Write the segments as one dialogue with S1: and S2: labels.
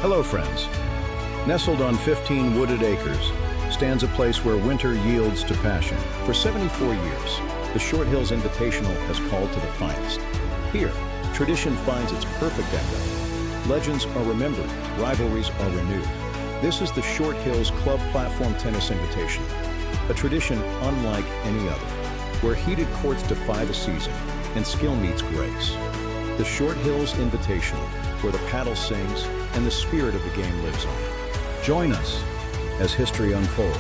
S1: Hello, friends. Nestled on 15 wooded acres stands a place where winter yields to passion. For 74 years, the Short Hills Invitational has called to the finest. Here, tradition finds its perfect echo. Legends are remembered, rivalries are renewed. This is the Short Hills Club Platform Tennis Invitational, a tradition unlike any other, where heated courts defy the season and skill meets grace. The Short Hills Invitational, where the paddle sings and the spirit of the game lives on. Join us as history unfolds.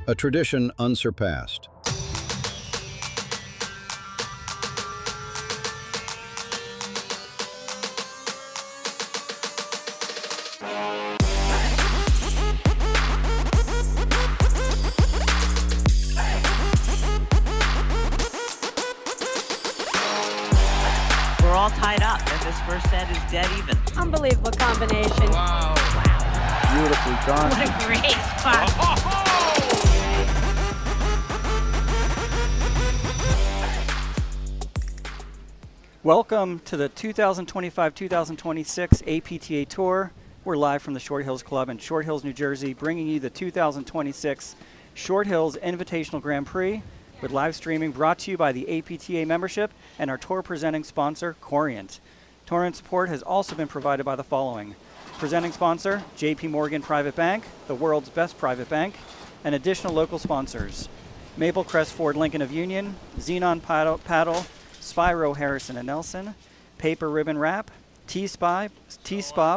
S1: A tradition unsurpassed.
S2: We're all tied up, and this first set is dead even.
S3: Unbelievable combination.
S4: Wow. Beautifully done.
S3: What a great spot.
S5: Welcome to the 2025-2026 APTA Tour. We're live from the Short Hills Club in Short Hills, New Jersey, bringing you the 2026 Short Hills Invitational Grand Prix with live streaming brought to you by the APTA membership and our tour presenting sponsor, Corient. Tournament support has also been provided by the following. Presenting sponsor, JP Morgan Private Bank, the world's best private bank, and additional local sponsors. Maple Crest Ford Lincoln of Union, Xenon Paddle, Spyro Harrison and Nelson, Paper Ribbon Wrap, T-Spa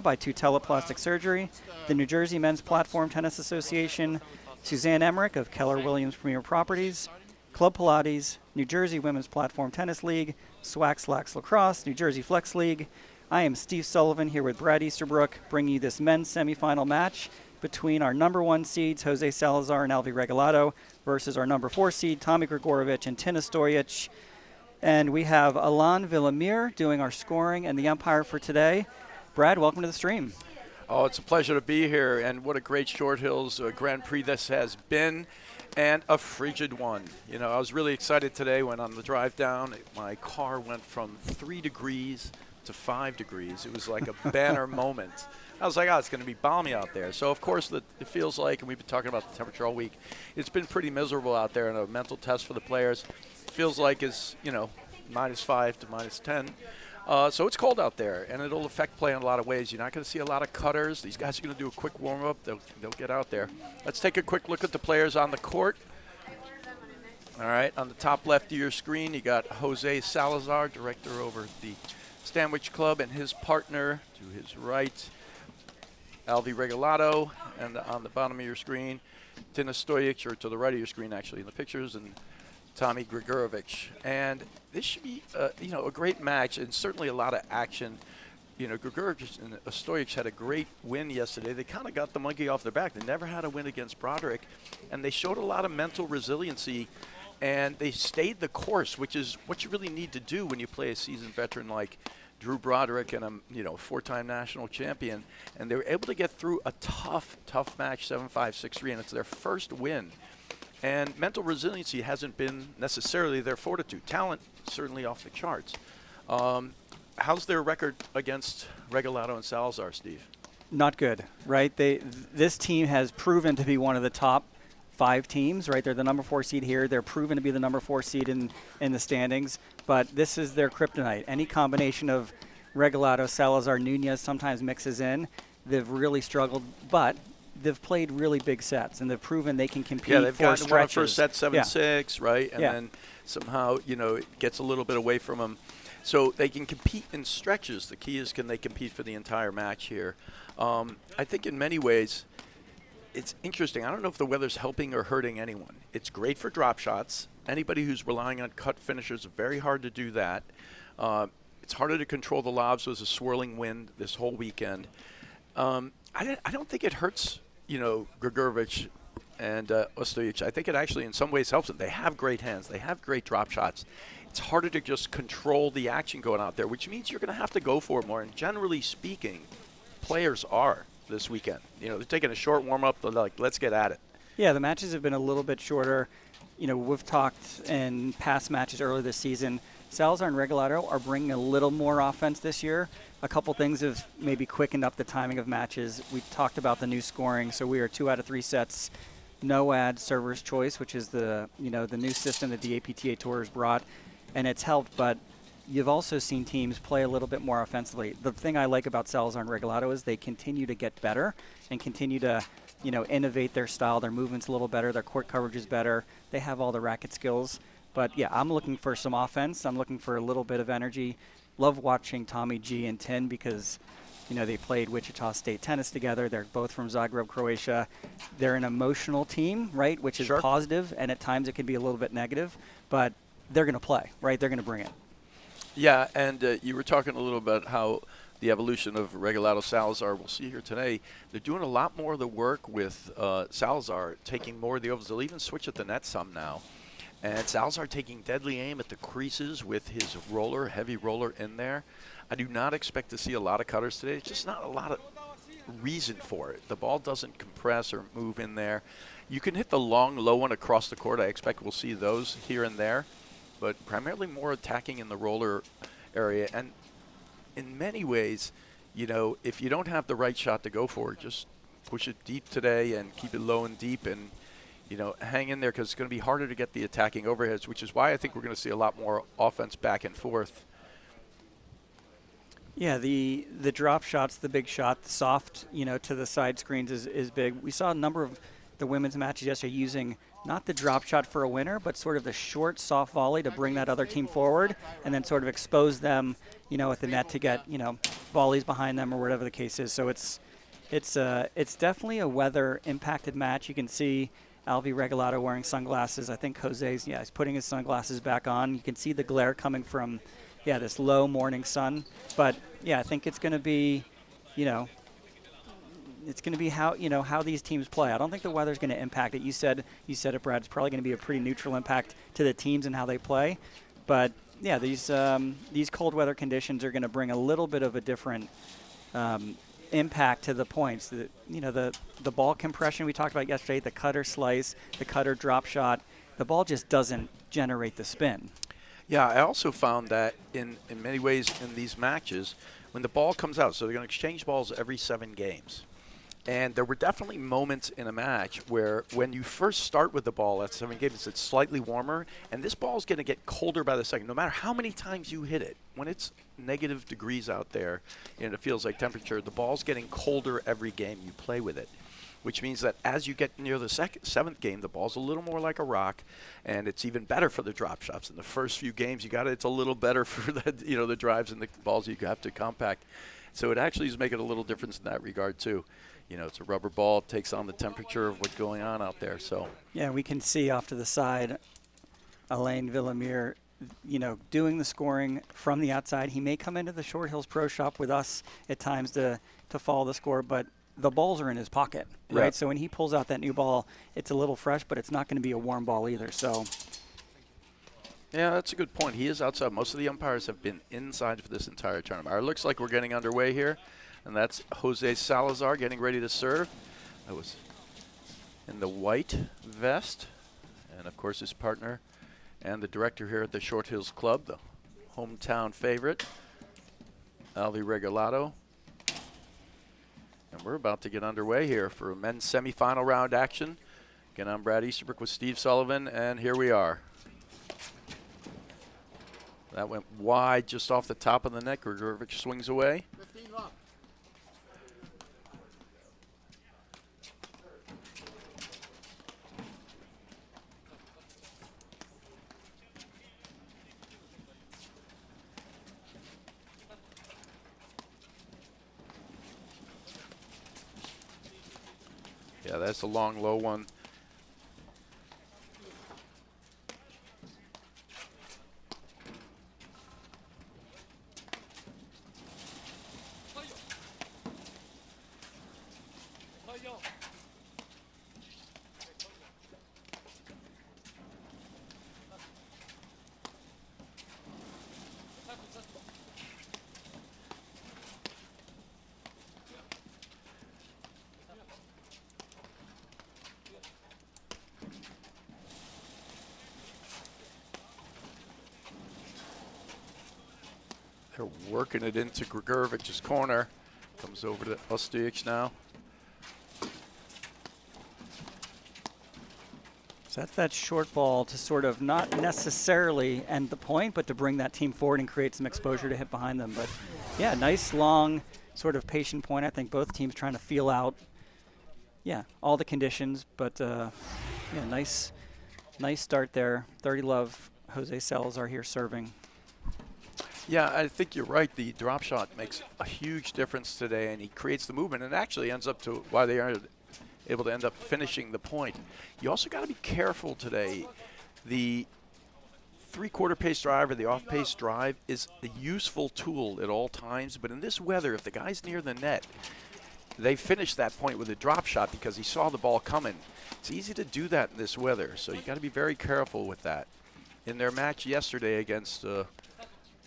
S5: by Tutela Plastic Surgery, the New Jersey Men's Platform Tennis Association, Suzanne Emmerich of Keller Williams Premier Properties, Club Pilates, New Jersey Women's Platform Tennis League, SWAC Slacks Lacrosse, New Jersey Flex League. I am Steve Sullivan here with Brad Easterbrook, bringing you this men's semifinal match between our number 1 seeds, Jose Salazar and Alvi Regalado, versus our number 4 seed, Tommy Gregurovic and Tin Ostojic. And we have Alain Villamir doing our scoring and the umpire for today. Brad, welcome to the stream.
S4: Oh, it's a pleasure to be here, and what a great Short Hills Grand Prix this has been, and a frigid one. You know, I was really excited today when on the drive down, my car went from 3 degrees to 5 degrees. It was like a banner moment. I was like, oh, it's going to be balmy out there. So, of course, it feels like, and we've been talking about the temperature all week, it's been pretty miserable out there, and a mental test for the players. It feels like it's, you know, -5 to -10. So it's cold out there, and it'll affect play in a lot of ways. You're not going to see a lot of cutters. These guys are going to do a quick warm-up. They'll get out there. Let's take a quick look at the players on the court. All right, on the top left of your screen, you got Jose Salazar, director over the Stanwich Club, and his partner to his right, Alvi Regalado, and on the bottom of your screen, Tin Ostojic, or to the right of your screen actually in the pictures, and Tommy Gregurovic. And this should be, you know, a great match and certainly a lot of action. You know, Gregurovic and Ostojic had a great win yesterday. They kind of got the monkey off their back. They never had a win against Broderick, and they showed a lot of mental resiliency, and they stayed the course, which is what you really need to do when you play a seasoned veteran like Drew Broderick and a 4-time national champion. And they were able to get through a tough match, 7-5, 6-3, and it's their first win. And mental resiliency hasn't been necessarily their fortitude. Talent, certainly off the charts. How's their record against Regalado and Salazar, Steve?
S5: Not good, right? This team has proven to be one of the top 5 teams, right? They're the number 4 seed here. They're proven to be the number 4 seed in the standings. But this is their kryptonite. Any combination of Regalado, Salazar, Nunez sometimes mixes in. They've really struggled, but they've played really big sets, and they've proven they can compete.
S4: Yeah, they've
S5: for
S4: gotten one
S5: stretches.
S4: first set 7-6, right? And
S5: Yeah.
S4: then somehow, you know, it gets a little bit away from them. So they can compete in stretches. The key is, can they compete for the entire match here? I think in many ways, it's interesting. I don't know if the weather's helping or hurting anyone. It's great for drop shots. Anybody who's relying on cut finishers, very hard to do that. It's harder to control the lobs. There's a swirling wind this whole weekend. I don't think it hurts, you know, Gregurovic and Ostojic. I think it actually in some ways helps them. They have great hands. They have great drop shots. It's harder to just control the action going out there, which means you're going to have to go for it more. And generally speaking, players are this weekend. You know, they're taking a short warm-up. They're like, let's get at it.
S5: Yeah, the matches have been a little bit shorter. You know, we've talked in past matches earlier this season, Salazar and Regalado are bringing a little more offense this year. a couple things have maybe quickened up the timing of matches. We talked about the new scoring, so we are 2 out of 3 sets. No ad server's choice, which is the new system that the APTA Tour has brought, and it's helped. But you've also seen teams play a little bit more offensively. The thing I like about Salazar and Regalado is they continue to get better and continue to innovate their style. Their movement's a little better. Their court coverage is better. They have all the racket skills. But yeah, I'm looking for some offense. I'm looking for a little bit of energy. Love watching Tommy G and Tin because, they played Wichita State tennis together. They're both from Zagreb, Croatia. They're an emotional team, right, which is positive, and at times it can be a little bit negative. But they're going to play, right? They're going to bring it.
S4: Yeah, and you were talking a little about how the evolution of Regalado Salazar, we'll see here today, they're doing a lot more of the work with Salazar, taking more of the overs. They'll even switch at the net some now. And Salazar taking deadly aim at the creases with his roller, heavy roller in there. I do not expect to see a lot of cutters today. It's just not a lot of reason for it. The ball doesn't compress or move in there. You can hit the long, low one across the court. I expect we'll see those here and there. But primarily more attacking in the roller area. And in many ways, if you don't have the right shot to go for, just push it deep today and keep it low and deep and hang in there because it's going to be harder to get the attacking overheads, which is why I think we're going to see a lot more offense back and forth.
S5: Yeah, the drop shots, the big shot, the soft, to the side screens is big. We saw a number of the women's matches yesterday using not the drop shot for a winner, but sort of the short, soft volley to bring that other team forward and then sort of expose them, at the net to get, volleys behind them or whatever the case is. So it's definitely a weather-impacted match. You can see Alvi Regalado wearing sunglasses. I think Jose's, he's putting his sunglasses back on. You can see the glare coming from, this low morning sun. But, I think it's going to be, it's going to be how these teams play. I don't think the weather's going to impact it. You said it, Brad. It's probably going to be a pretty neutral impact to the teams and how they play. But, these cold weather conditions are going to bring a little bit of a different impact to the points. The ball compression we talked about yesterday, the cutter slice, the cutter drop shot, the ball just doesn't generate the spin.
S4: Yeah, I also found that in many ways in these matches, when the ball comes out, so they're going to exchange balls every 7 games. And there were definitely moments in a match where when you first start with the ball at 7 games, it's slightly warmer, and this ball is going to get colder by the second. No matter how many times you hit it, when it's negative degrees out there and it feels like temperature, the ball's getting colder every game you play with it, which means that as you get near the 7th game, the ball's a little more like a rock, and it's even better for the drop shots. In the first few games, it's a little better for the drives and the balls you have to compact. So it actually is making a little difference in that regard too. It's a rubber ball. It takes on the temperature of what's going on out there. So
S5: yeah, we can see off to the side, Alain Villemire, doing the scoring from the outside. He may come into the Short Hills Pro Shop with us at times to follow the score, but the balls are in his pocket, right?
S4: Yep.
S5: So when he pulls out that new ball, it's a little fresh, but it's not going to be a warm ball either. So
S4: yeah, that's a good point. He is outside. Most of the umpires have been inside for this entire tournament. It looks like we're getting underway here. And that's Jose Salazar getting ready to serve. That was in the white vest. And, of course, his partner and the director here at the Short Hills Club, the hometown favorite, Alvi Regalado. And we're about to get underway here for a men's semifinal round action. Again, I'm Brad Easterbrook with Steve Sullivan, and here we are. That went wide just off the top of the net. Gregurovic swings away.
S6: 15 love.
S4: Yeah, that's a long, low one. They're working it into Gregurovic's corner. Comes over to Ostojic now.
S5: So that's that short ball to sort of not necessarily end the point, but to bring that team forward and create some exposure to hit behind them. But yeah, nice long sort of patient point. I think both teams trying to feel out, all the conditions. But nice start there. 30 love, Jose Salazar here serving.
S4: Yeah, I think you're right. The drop shot makes a huge difference today, and he creates the movement, and actually ends up to why they are able to end up finishing the point. You also got to be careful today. The three-quarter pace drive or the off-pace drive is a useful tool at all times, but in this weather, if the guy's near the net, they finish that point with a drop shot because he saw the ball coming. It's easy to do that in this weather, so you got to be very careful with that. In their match yesterday against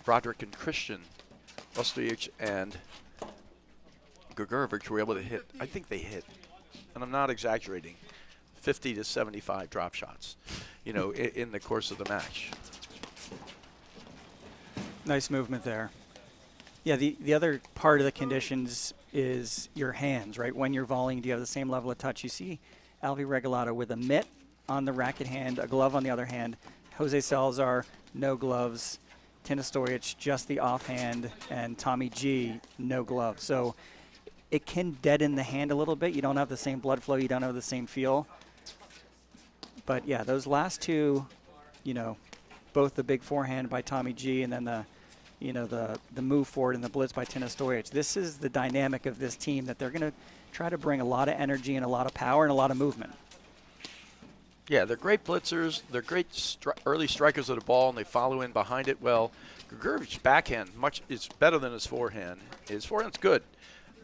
S4: Roderick and Christian, Ostojic and Gregurovic were able to hit, I think they hit, and I'm not exaggerating, 50 to 75 drop shots, in the course of the match.
S5: Nice movement there. Yeah, the other part of the conditions is your hands, right? When you're volleying, do you have the same level of touch? You see Alvi Regalado with a mitt on the racket hand, a glove on the other hand. Jose Salazar, no gloves. Tina Ostojic, just the offhand, and Tommy G, no gloves. So it can deaden the hand a little bit. You don't have the same blood flow. You don't have the same feel. But, yeah, those last two, both the big forehand by Tommy G and then the move forward and the blitz by Tina Ostojic. This is the dynamic of this team, that they're going to try to bring a lot of energy and a lot of power and a lot of movement.
S4: Yeah, they're great blitzers. They're great early strikers of the ball, and they follow in behind it well. Gregurovic's backhand is better than his forehand. His forehand's good,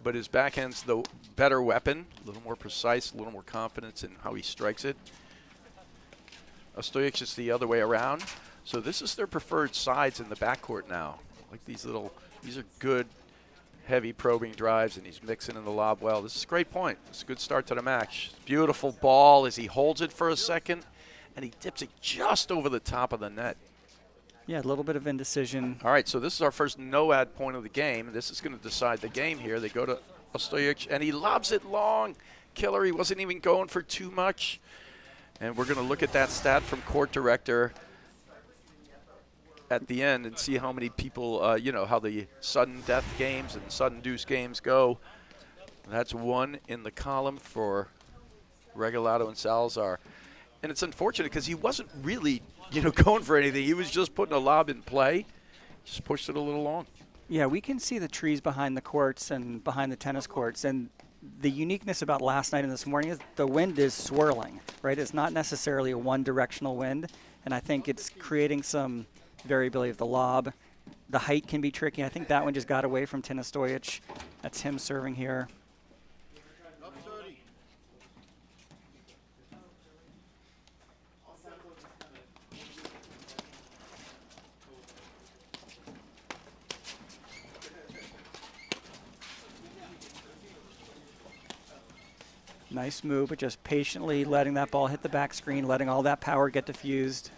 S4: but his backhand's the better weapon, a little more precise, a little more confidence in how he strikes it. Ostojic is the other way around. So this is their preferred sides in the backcourt now. Like these are good, heavy probing drives, and he's mixing in the lob well. This is a great point. It's a good start to the match. Beautiful ball as he holds it for a second, and he dips it just over the top of the net.
S5: Yeah, a little bit of indecision.
S4: All right, so this is our first no-ad point of the game. This is going to decide the game here. They go to Ostojic, and he lobs it long. Killer, he wasn't even going for too much. And we're going to look at that stat from court director at the end and see how many people, how the sudden death games and sudden deuce games go. That's one in the column for Regalado and Salazar. And it's unfortunate because he wasn't really, going for anything. He was just putting a lob in play, just pushed it a little long.
S5: Yeah, we can see the trees behind the courts and behind the tennis courts. And the uniqueness about last night and this morning is the wind is swirling, right? It's not necessarily a one-directional wind. And I think it's creating some variability of the lob. The height can be tricky. I think that one just got away from Tina Ostojic. That's him serving here. Nice move, but just patiently letting that ball hit the back screen, letting all that power get diffused.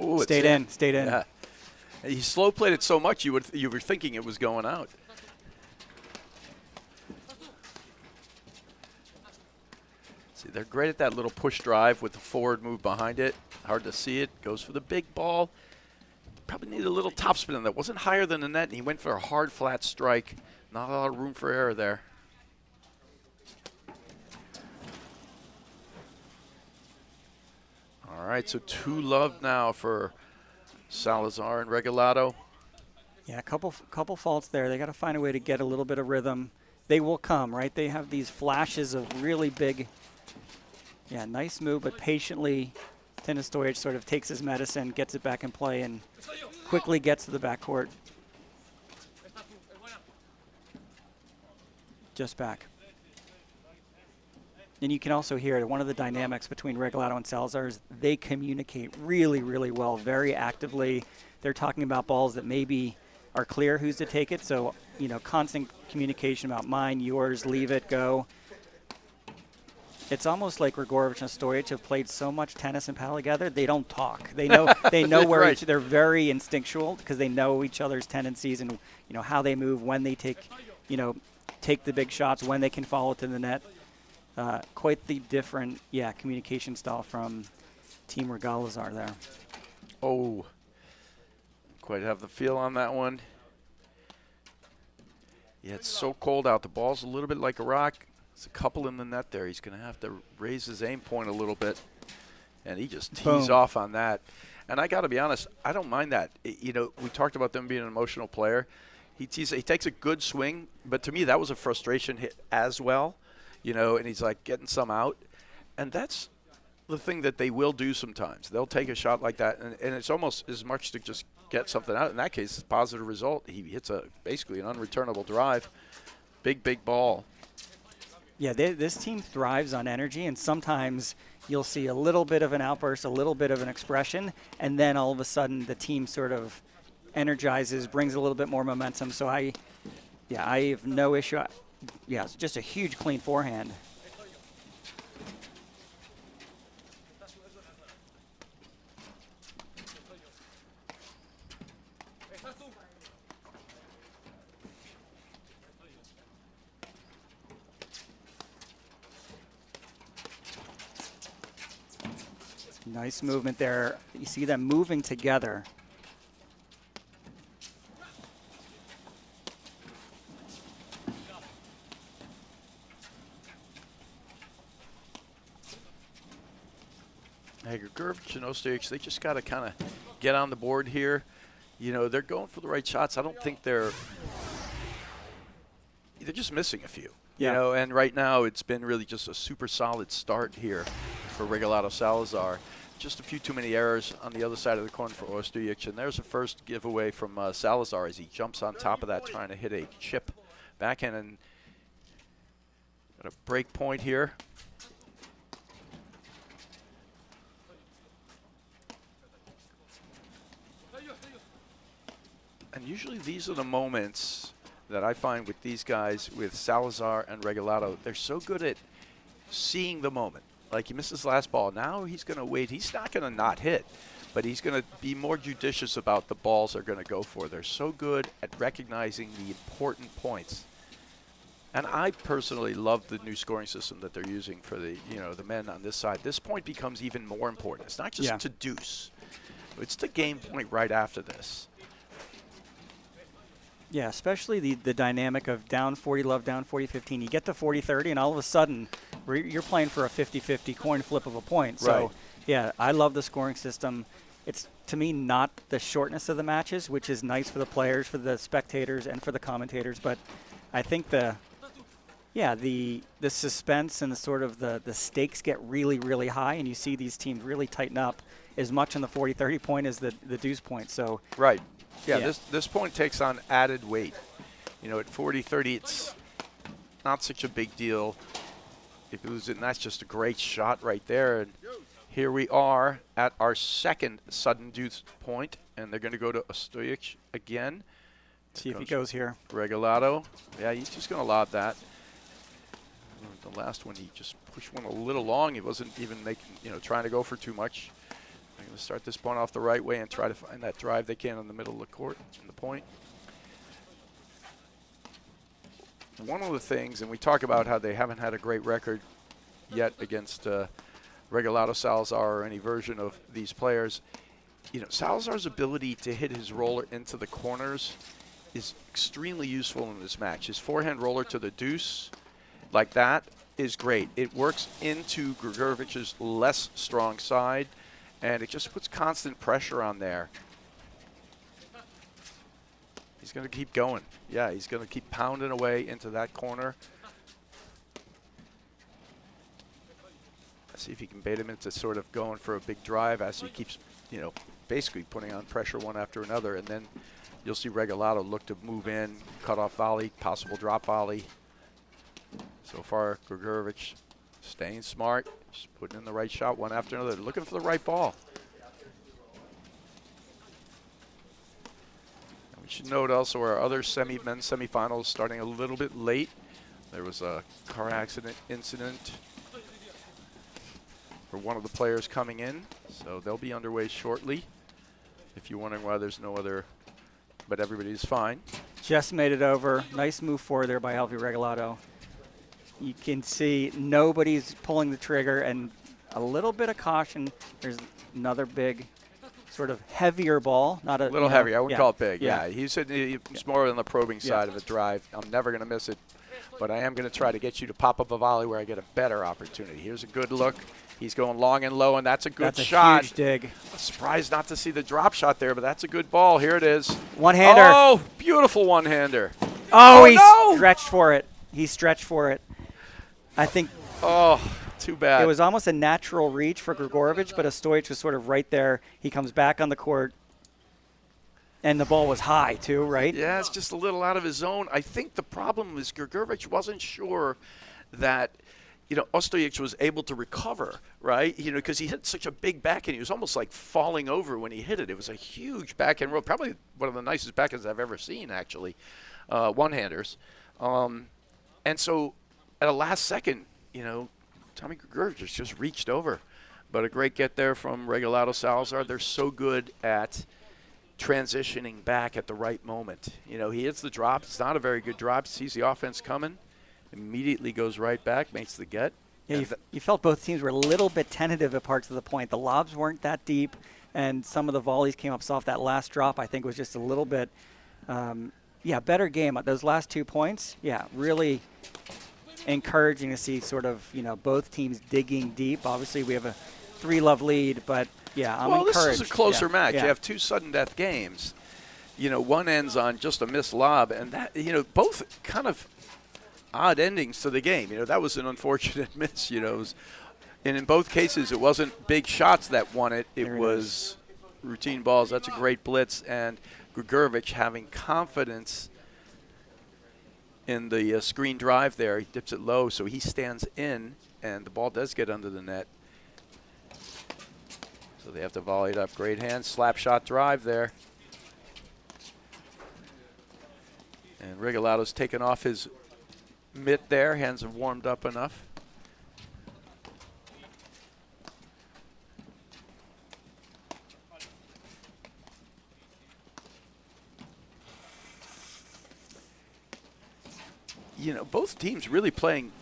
S4: Ooh,
S5: Stayed in.
S4: Yeah. He slow played it so much you were thinking it was going out. See, they're great at that little push drive with the forward move behind it. Hard to see it. Goes for the big ball. Probably needed a little topspin on that. Wasn't higher than the net, and he went for a hard, flat strike. Not a lot of room for error there. All right, so 2-love now for Salazar and Regalado.
S5: Yeah, a couple faults there. They got to find a way to get a little bit of rhythm. They will come, right? They have these flashes of really big. Yeah, nice move, but patiently, Tina Ostojic sort of takes his medicine, gets it back in play, and quickly gets to the backcourt. Just back. And you can also hear one of the dynamics between Regalado and Salazar is they communicate really, really well, very actively. They're talking about balls that maybe are clear who's to take it. So, constant communication about mine, yours, leave it, go. it's almost like Gregurovic and Ostojic have played so much tennis and paddle together, they don't talk. They know where
S4: Right.
S5: they're very instinctual because they know each other's tendencies and how they move, when they take the big shots, when they can follow to the net. Quite the different communication style from Team Salazar there.
S4: Oh, quite have the feel on that one. Yeah, it's so cold out. The ball's a little bit like a rock. There's a couple in the net there. He's going to have to raise his aim point a little bit. And he just tees off on that. And I got to be honest, I don't mind that. We talked about them being an emotional player. He takes a good swing, but to me that was a frustration hit as well. And he's like getting some out. And that's the thing that they will do sometimes. They'll take a shot like that, and it's almost as much to just get something out. In that case, it's a positive result. He hits basically an unreturnable drive. Big ball.
S5: Yeah, this team thrives on energy, and sometimes you'll see a little bit of an outburst, a little bit of an expression, and then all of a sudden the team sort of energizes, brings a little bit more momentum. So I have no issue. Yeah, it's just a huge clean forehand. Nice movement there. You see them moving together.
S4: Gregurovic and Ostojic, they just got to kind of get on the board here. They're going for the right shots. I don't think they're just missing a few.
S5: Yeah.
S4: And right now it's been really just a super solid start here for Regalado Salazar. Just a few too many errors on the other side of the corner for Ostojic. And there's a first giveaway from Salazar as he jumps on top of that, trying to hit a chip backhand. And got a break point here. And usually these are the moments that I find with these guys, with Salazar and Regalado, they're so good at seeing the moment. Like he missed his last ball. Now he's going to wait. He's not going to not hit, but he's going to be more judicious about the balls they're going to go for. They're so good at recognizing the important points. And I personally love the new scoring system that they're using for the men on this side. This point becomes even more important. It's not just to deuce. It's the game point right after this.
S5: Yeah, especially the dynamic of down 40 love, down 40-15. You get to 40-30, and all of a sudden, you're playing for a 50-50 coin flip of a point. So, yeah, I love the scoring system. It's, to me, not the shortness of the matches, which is nice for the players, for the spectators, and for the commentators. But I think the suspense and the sort of the stakes get really, really high, and you see these teams really tighten up as much on the 40-30 point as the deuce point. So
S4: right. Yeah, this point takes on added weight. At 40-30, it's not such a big deal if you lose it, and that's just a great shot right there. And here we are at our second sudden deuce point, and they're going to go to Ostojic again.
S5: See if he goes here.
S4: Regalado. Yeah, he's just going to lob that. The last one, he just pushed one a little long. He wasn't even trying to go for too much. They're going to start this point off the right way and try to find that drive they can in the middle of the court, in the point. One of the things, and we talk about how they haven't had a great record yet against Regalado Salazar or any version of these players. Salazar's ability to hit his roller into the corners is extremely useful in this match. His forehand roller to the deuce, like that, is great. It works into Gregurovic's less strong side, and it just puts constant pressure on there. He's going to keep going. Yeah, he's going to keep pounding away into that corner. Let's see if he can bait him into sort of going for a big drive as he keeps, basically putting on pressure one after another. And then you'll see Regalado look to move in, cut off volley, possible drop volley. So far, Gregurovic staying smart, just putting in the right shot one after another, looking for the right ball. And we should note also our other men's semifinals starting a little bit late. There was a car accident incident for one of the players coming in. So they'll be underway shortly. If you're wondering why there's no other, but everybody's fine.
S5: Just made it over. Nice move forward there by Alvi Regalado. You can see nobody's pulling the trigger, and a little bit of caution. There's another big, sort of heavier ball. Not a
S4: little heavier. I wouldn't call it big.
S5: Yeah.
S4: He said it's more on the probing side of a drive. I'm never going to miss it, but I am going to try to get you to pop up a volley where I get a better opportunity. Here's a good look. He's going long and low, and that's a good shot.
S5: That's a huge dig.
S4: Surprised not to see the drop shot there, but that's a good ball. Here it is.
S5: One-hander.
S4: Oh, beautiful one-hander.
S5: Oh,
S4: no!
S5: Stretched for it. He stretched for it. I think
S4: Oh, too bad.
S5: it was almost a natural reach for Gregurovic, but Ostojic was sort of right there. He comes back on the court, and the ball was high too, right?
S4: Yeah, it's just a little out of his zone. I think the problem is Gregurovic wasn't sure that, Ostojic was able to recover, right? Because he hit such a big backhand. He was almost like falling over when he hit it. It was a huge backhand roll, probably one of the nicest backhands I've ever seen, actually, one-handers. And so at a last second, Tommy Gregurovic just reached over. But a great get there from Regalado Salazar. They're so good at transitioning back at the right moment. He hits the drop. It's not a very good drop. Sees the offense coming. Immediately goes right back, makes the get.
S5: Yeah, you felt both teams were a little bit tentative at parts of the point. The lobs weren't that deep, and some of the volleys came up soft. That last drop, I think, was just a little bit, better game. Those last 2 points, really encouraging to see sort of, both teams digging deep. Obviously, we have a 3-love lead, but, I'm encouraged.
S4: This is a closer match.
S5: Yeah.
S4: You have 2 sudden death games. One ends on just a missed lob, and that, both kind of odd endings to the game. That was an unfortunate miss. And in both cases, it wasn't big shots that won it. It was routine balls. That's a great blitz. And Gregurovic having confidence in the screen drive there. He dips it low, so he stands in, and the ball does get under the net. So they have to volley it up. Great hand, slap shot drive there. And Regalado's taken off his mitt there. Hands have warmed up enough. Both teams really playing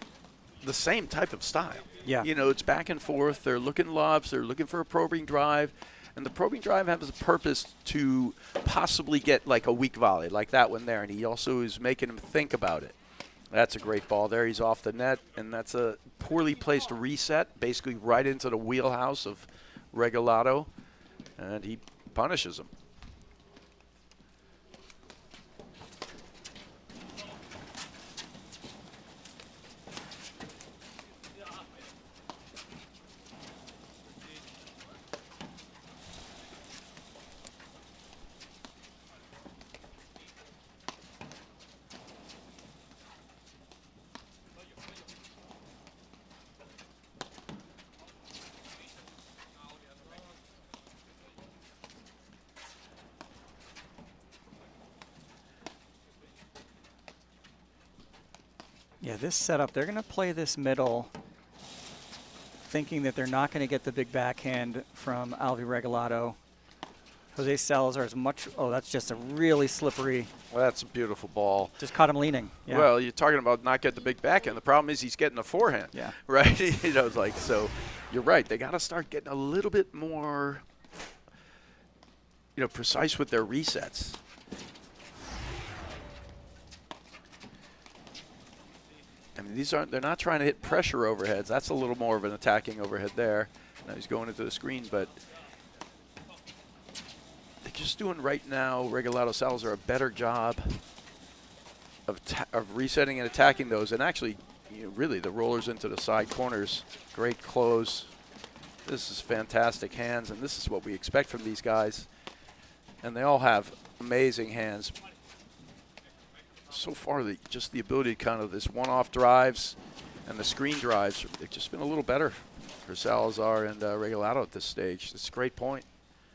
S4: the same type of style.
S5: Yeah.
S4: It's back and forth. They're looking lobs. They're looking for a probing drive. And the probing drive has a purpose to possibly get like a weak volley, like that one there. And he also is making him think about it. That's a great ball there. He's off the net, and that's a poorly placed reset, basically right into the wheelhouse of Regalado, and he punishes him.
S5: Yeah, this setup, they're going to play this middle thinking that they're not going to get the big backhand from Alvi Regalado. Jose Salazar is much, that's just a really slippery.
S4: Well, that's a beautiful ball.
S5: Just caught him leaning. Yeah.
S4: Well, you're talking about not get the big backhand. The problem is he's getting a forehand.
S5: Yeah.
S4: Right? It's like, so you're right. They got to start getting a little bit more, precise with their resets. I mean, they're not trying to hit pressure overheads. That's a little more of an attacking overhead there. Now he's going into the screen, but they're just doing right now, Regalado Salazar, a better job of resetting and attacking those. And actually, really, the rollers into the side corners, great close. This is fantastic hands, and this is what we expect from these guys. And they all have amazing hands. So far, just the ability to kind of this one-off drives and the screen drives, they've just been a little better for Salazar and Regalado at this stage. It's a great point.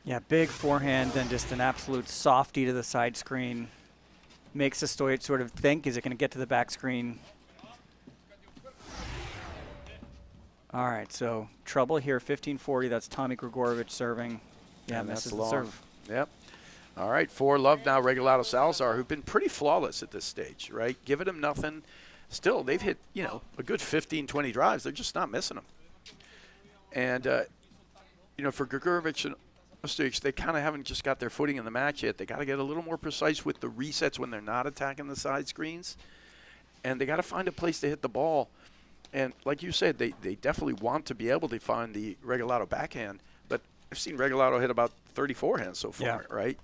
S5: Yeah, big forehand and just an absolute softie to the side screen. Makes Ostojic sort of think, is it going to get to the back screen? All right, so trouble here, 15-40. That's Tommy Gregurovic serving. Yeah,
S4: And
S5: misses
S4: that's
S5: the
S4: long.
S5: serve.
S4: Yep. All right, 4-love now, Regalado Salazar, who've been pretty flawless at this stage, right? Giving him nothing. Still, they've hit, you know, a good 15, 20 drives. They're just not missing them. And, you know, for Gregurovic and Ostojic, they kind of haven't just got their footing in the match yet. They got to get a little more precise with the resets when they're not attacking the side screens. And they got to find a place to hit the ball. And like you said, they definitely want to be able to find the Regalado backhand. But I've seen Regalado hit about 30 forehands so far, right?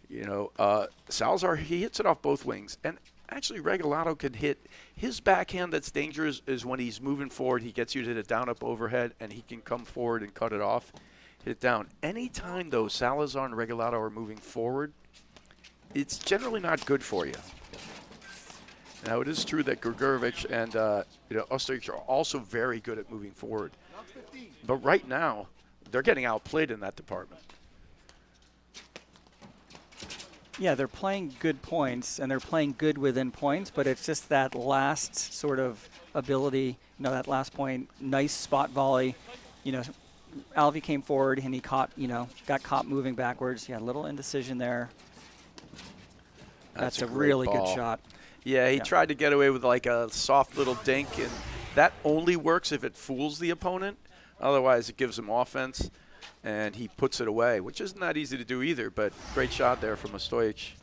S4: You know, Salazar, he hits it off both wings. And actually, Regalado can hit his backhand that's dangerous is when he's moving forward. He gets you to the down-up overhead, and he can come forward and cut it off, hit it down. Anytime, though, Salazar and Regalado are moving forward, it's generally not good for you. Now, it is true that Gregurovic and you know, Ostojic are also very good at moving forward. But right now, they're getting outplayed in that department.
S5: Yeah, they're playing good points, and they're playing good within points, but it's just that last sort of ability, you know, that last point, nice spot volley. You know, Alvey came forward, and he caught, you know, got caught moving backwards. Yeah, a little indecision there. That's a really good shot.
S4: Yeah, he tried to get away with like a soft little dink, and that only works if it fools the opponent. Otherwise, it gives him offense. And he puts it away, which isn't that easy to do either, but great shot there from Ostojic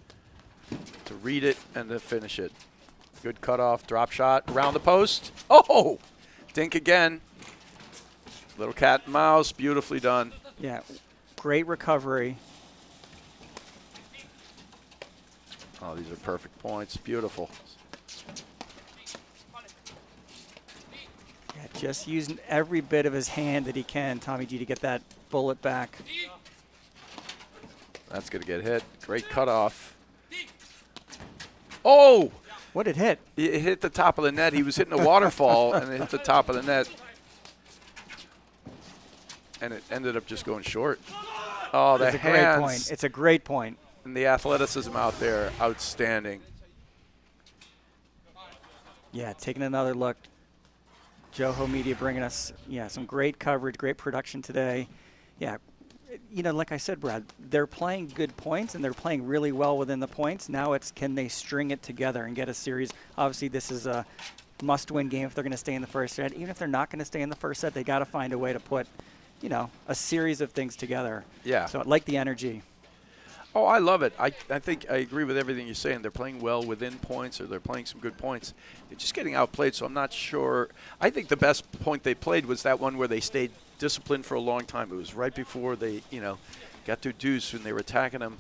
S4: to read it and to finish it. Good cutoff, drop shot around the post. Oh, dink again. Little cat and mouse, beautifully done.
S5: Yeah, great recovery.
S4: Oh, these are perfect points, beautiful.
S5: Yeah, just using every bit of his hand that he can, Tommy G, to get that bullet back.
S4: That's going to get hit. Great cutoff. Oh!
S5: What did hit?
S4: It hit the top of the net. He was hitting a waterfall, and it hit the top of the net. And it ended up just going short. Oh, the hands.
S5: It's a great point. It's a great point.
S4: And the athleticism out there, outstanding.
S5: Yeah, taking another look. Joho Media bringing us, some great coverage, great production today. Yeah, you know, like I said, Brad, they're playing good points, and they're playing really well within the points. Now it's can they string it together and get a series. Obviously, this is a must-win game if they're going to stay in the first set. Even if they're not going to stay in the first set, they got to find a way to put, you know, a series of things together.
S4: Yeah.
S5: So I like the energy.
S4: Oh, I love it. I think I agree with everything you're saying. They're playing well within points, or they're playing some good points. They're just getting outplayed, so I'm not sure. I think the best point they played was that one where they stayed disciplined for a long time. It was right before they, you know, got to deuce when they were attacking them,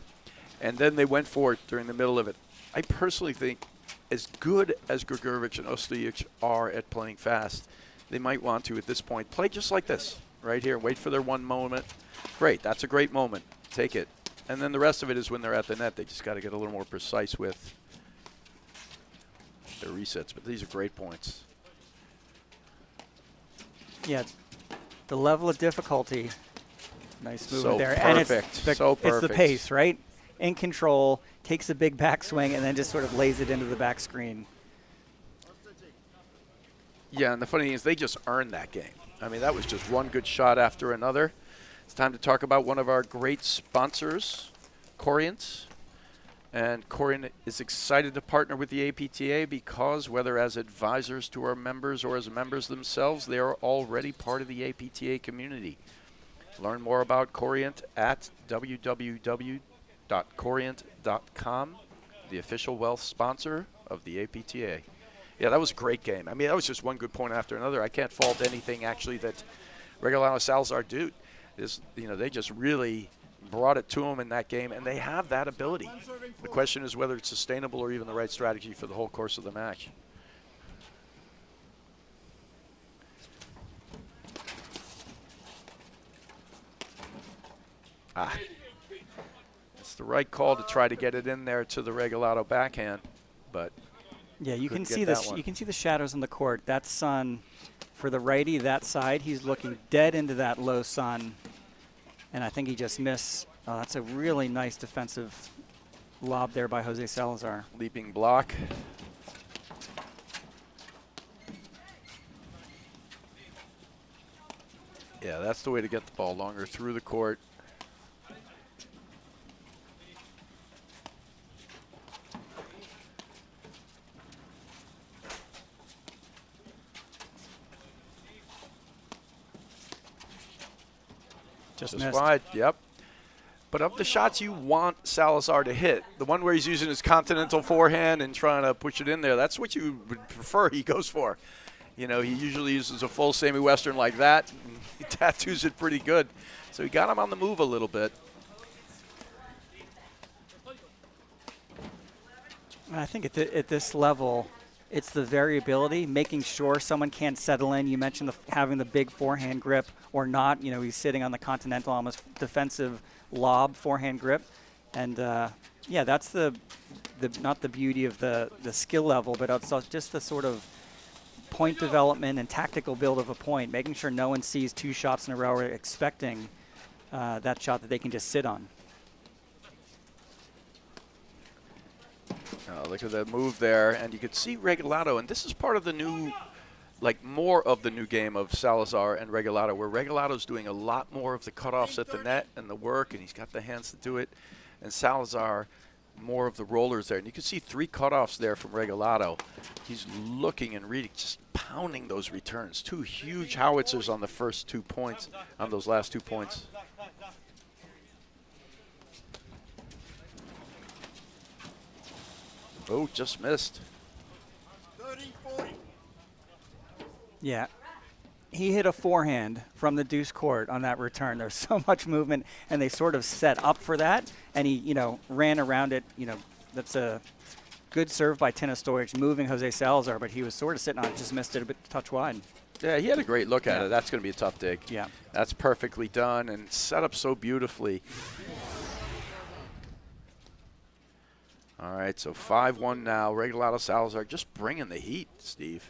S4: and then they went for it during the middle of it. I personally think as good as Gregurovic and Ostojic are at playing fast, they might want to, at this point, play just like this, right here. Wait for their one moment. Great. That's a great moment. Take it. And then the rest of it is when they're at the net, they just got to get a little more precise with their resets. But these are great points.
S5: Yeah, the level of difficulty. Nice movement
S4: So
S5: there.
S4: perfect.
S5: And it's the,
S4: So
S5: it's the
S4: perfect.
S5: pace, right? In control, takes a big backswing, and then just sort of lays it into the back screen.
S4: Yeah, and the funny thing is they just earned that game. I mean, that was just one good shot after another. It's time to talk about one of our great sponsors, Corient. And Corient is excited to partner with the APTA because whether as advisors to our members or as members themselves, they are already part of the APTA community. Learn more about Corient at www.corient.com, the official wealth sponsor of the APTA. Yeah, that was a great game. I mean, that was just one good point after another. I can't fault anything, actually, that Regalado Salazar did. You know, they just really brought it to them in that game, and they have that ability. The question is whether it's sustainable or even the right strategy for the whole course of the match. It's the right call to try to get it in there to the Regalado backhand, but
S5: yeah, you can
S4: get
S5: see
S4: that
S5: this.
S4: one.
S5: You can see the shadows in the court. That sun, for the righty, that side, he's looking dead into that low sun, and I think he just missed. Oh, that's a really nice defensive lob there by Jose Salazar.
S4: Leaping block. Yeah, that's the way to get the ball longer through the court.
S5: Just
S4: Just
S5: missed.
S4: wide, yep. But of the shots you want Salazar to hit, the one where he's using his continental forehand and trying to push it in there, that's what you would prefer he goes for. You know, he usually uses a full semi-western like that, and he tattoos it pretty good. So he got him on the move a little bit.
S5: I think at this level, it's the variability, making sure someone can't settle in. You mentioned having the big forehand grip or not. You know, he's sitting on the continental, almost defensive lob forehand grip. And, yeah, that's the not the beauty of the skill level, but it's just the sort of point development and tactical build of a point, making sure no one sees 2 shots in a row or expecting that shot that they can just sit on.
S4: Look at the move there, and you could see Regalado, and this is part of the new, like more of the new game of Salazar and Regalado, where Regalado's doing a lot more of the cutoffs at the net and the work, and he's got the hands to do it, and Salazar more of the rollers there. And you can see 3 cutoffs there from Regalado. He's looking and reading, just pounding those returns. 2 huge howitzers on the first 2 points, on those last 2 points. Oh, just missed.
S5: Yeah. He hit a forehand from the deuce court on that return. There's so much movement, and they sort of set up for that, and he, you know, ran around it. You know, that's a good serve by Ostojic, moving Jose Salazar, but he was sort of sitting on it, just missed it a bit touch wide.
S4: Yeah, he had a great look at it. That's going to be a tough dig.
S5: Yeah.
S4: That's perfectly done and set up so beautifully. All right, so 5-1 now. Regalado Salazar just bringing the heat, Steve.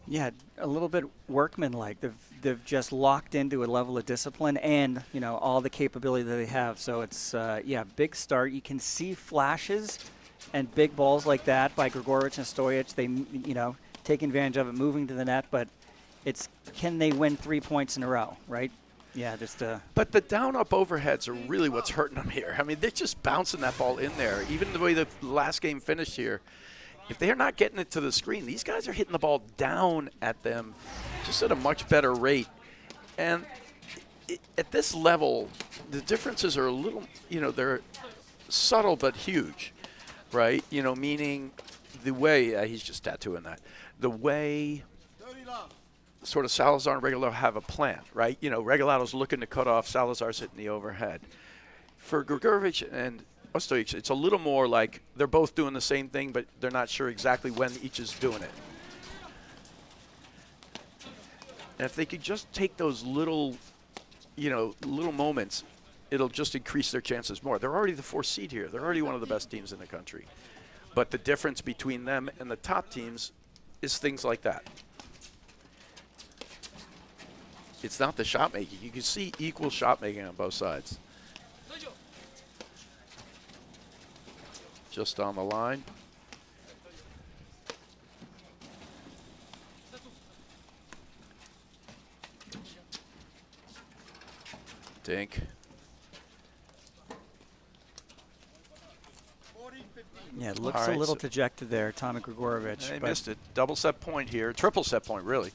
S5: Yeah, a little bit workmanlike. They've just locked into a level of discipline and, you know, all the capability that they have. So it's, yeah, big start. You can see flashes and big balls like that by Gregurovic and Ostojic. They, you know, take advantage of it, moving to the net. But it's, can they win 3 points in a row, right? Yeah, just
S4: But the down-up overheads are really what's hurting them here. I mean, they're just bouncing that ball in there. Even the way the last game finished here, if they're not getting it to the screen, these guys are hitting the ball down at them just at a much better rate. And at this level, the differences are a little, you know, they're subtle but huge, right? You know, meaning the way, he's just tattooing that, the way sort of Salazar and Regalado have a plan, right? You know, Regalado's looking to cut off, Salazar's hitting the overhead. For Gregurovic and Ostojic, it's a little more like they're both doing the same thing, but they're not sure exactly when each is doing it. And if they could just take those little, you know, little moments, it'll just increase their chances more. They're already the 4th seed here. They're already one of the best teams in the country. But the difference between them and the top teams is things like that. It's not the shot making. You can see equal shot making on both sides. Just on the line. Dink.
S5: yeah, it looks a little dejected there, Tommy Gregurovic.
S4: They missed it. Double set point here. Triple set point, really.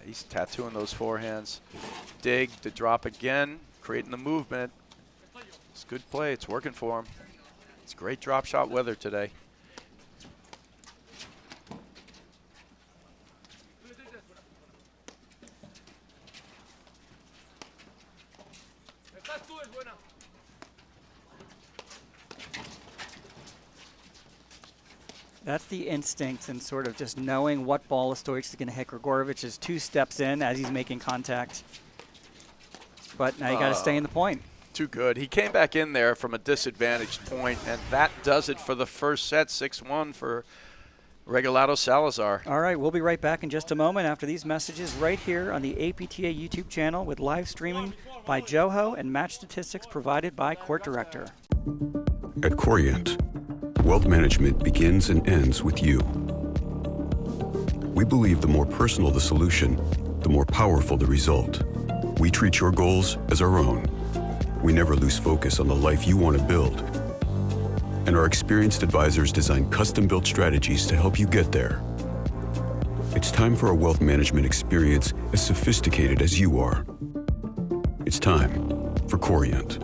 S4: He's tattooing those forehands. Dig, to drop again, creating the movement. It's good play. It's working for him. It's great drop shot weather today.
S5: That's the instinct and sort of just knowing what ball Ostojic is going to hit. Gregurovic is 2 steps in as he's making contact. But now you got to stay in the point.
S4: Too good. He came back in there from a disadvantaged point, and that does it for the first set. 6-1 for Regalado Salazar.
S5: All right, we'll be right back in just a moment after these messages right here on the APTA YouTube channel with live streaming by Joho and match statistics provided by Court Director.
S6: At Corient, wealth management begins and ends with you. We believe the more personal the solution, the more powerful the result. We treat your goals as our own. We never lose focus on the life you want to build. And our experienced advisors design custom-built strategies to help you get there. It's time for a wealth management experience as sophisticated as you are. It's time for Corient.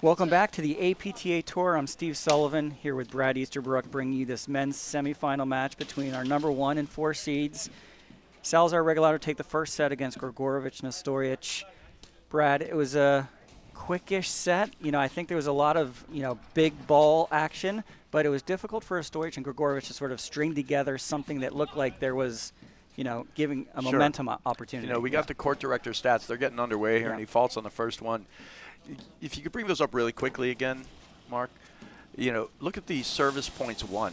S5: Welcome back to the APTA Tour. I'm Steve Sullivan here with Brad Easterbrook, bringing you this men's semifinal match between our number 1 and 4 seeds. Salazar Regalado take the first set against Gregurovic and Ostojic. Brad, it was a quickish set. You know, I think there was a lot of, big ball action, but it was difficult for Ostojic and Gregurovic to sort of string together something that looked like there was, giving a momentum opportunity.
S4: We got the court director stats. They're getting underway here,
S5: Yeah.
S4: and he faults on the first one. If you could bring those up really quickly again, Mark, look at the service points won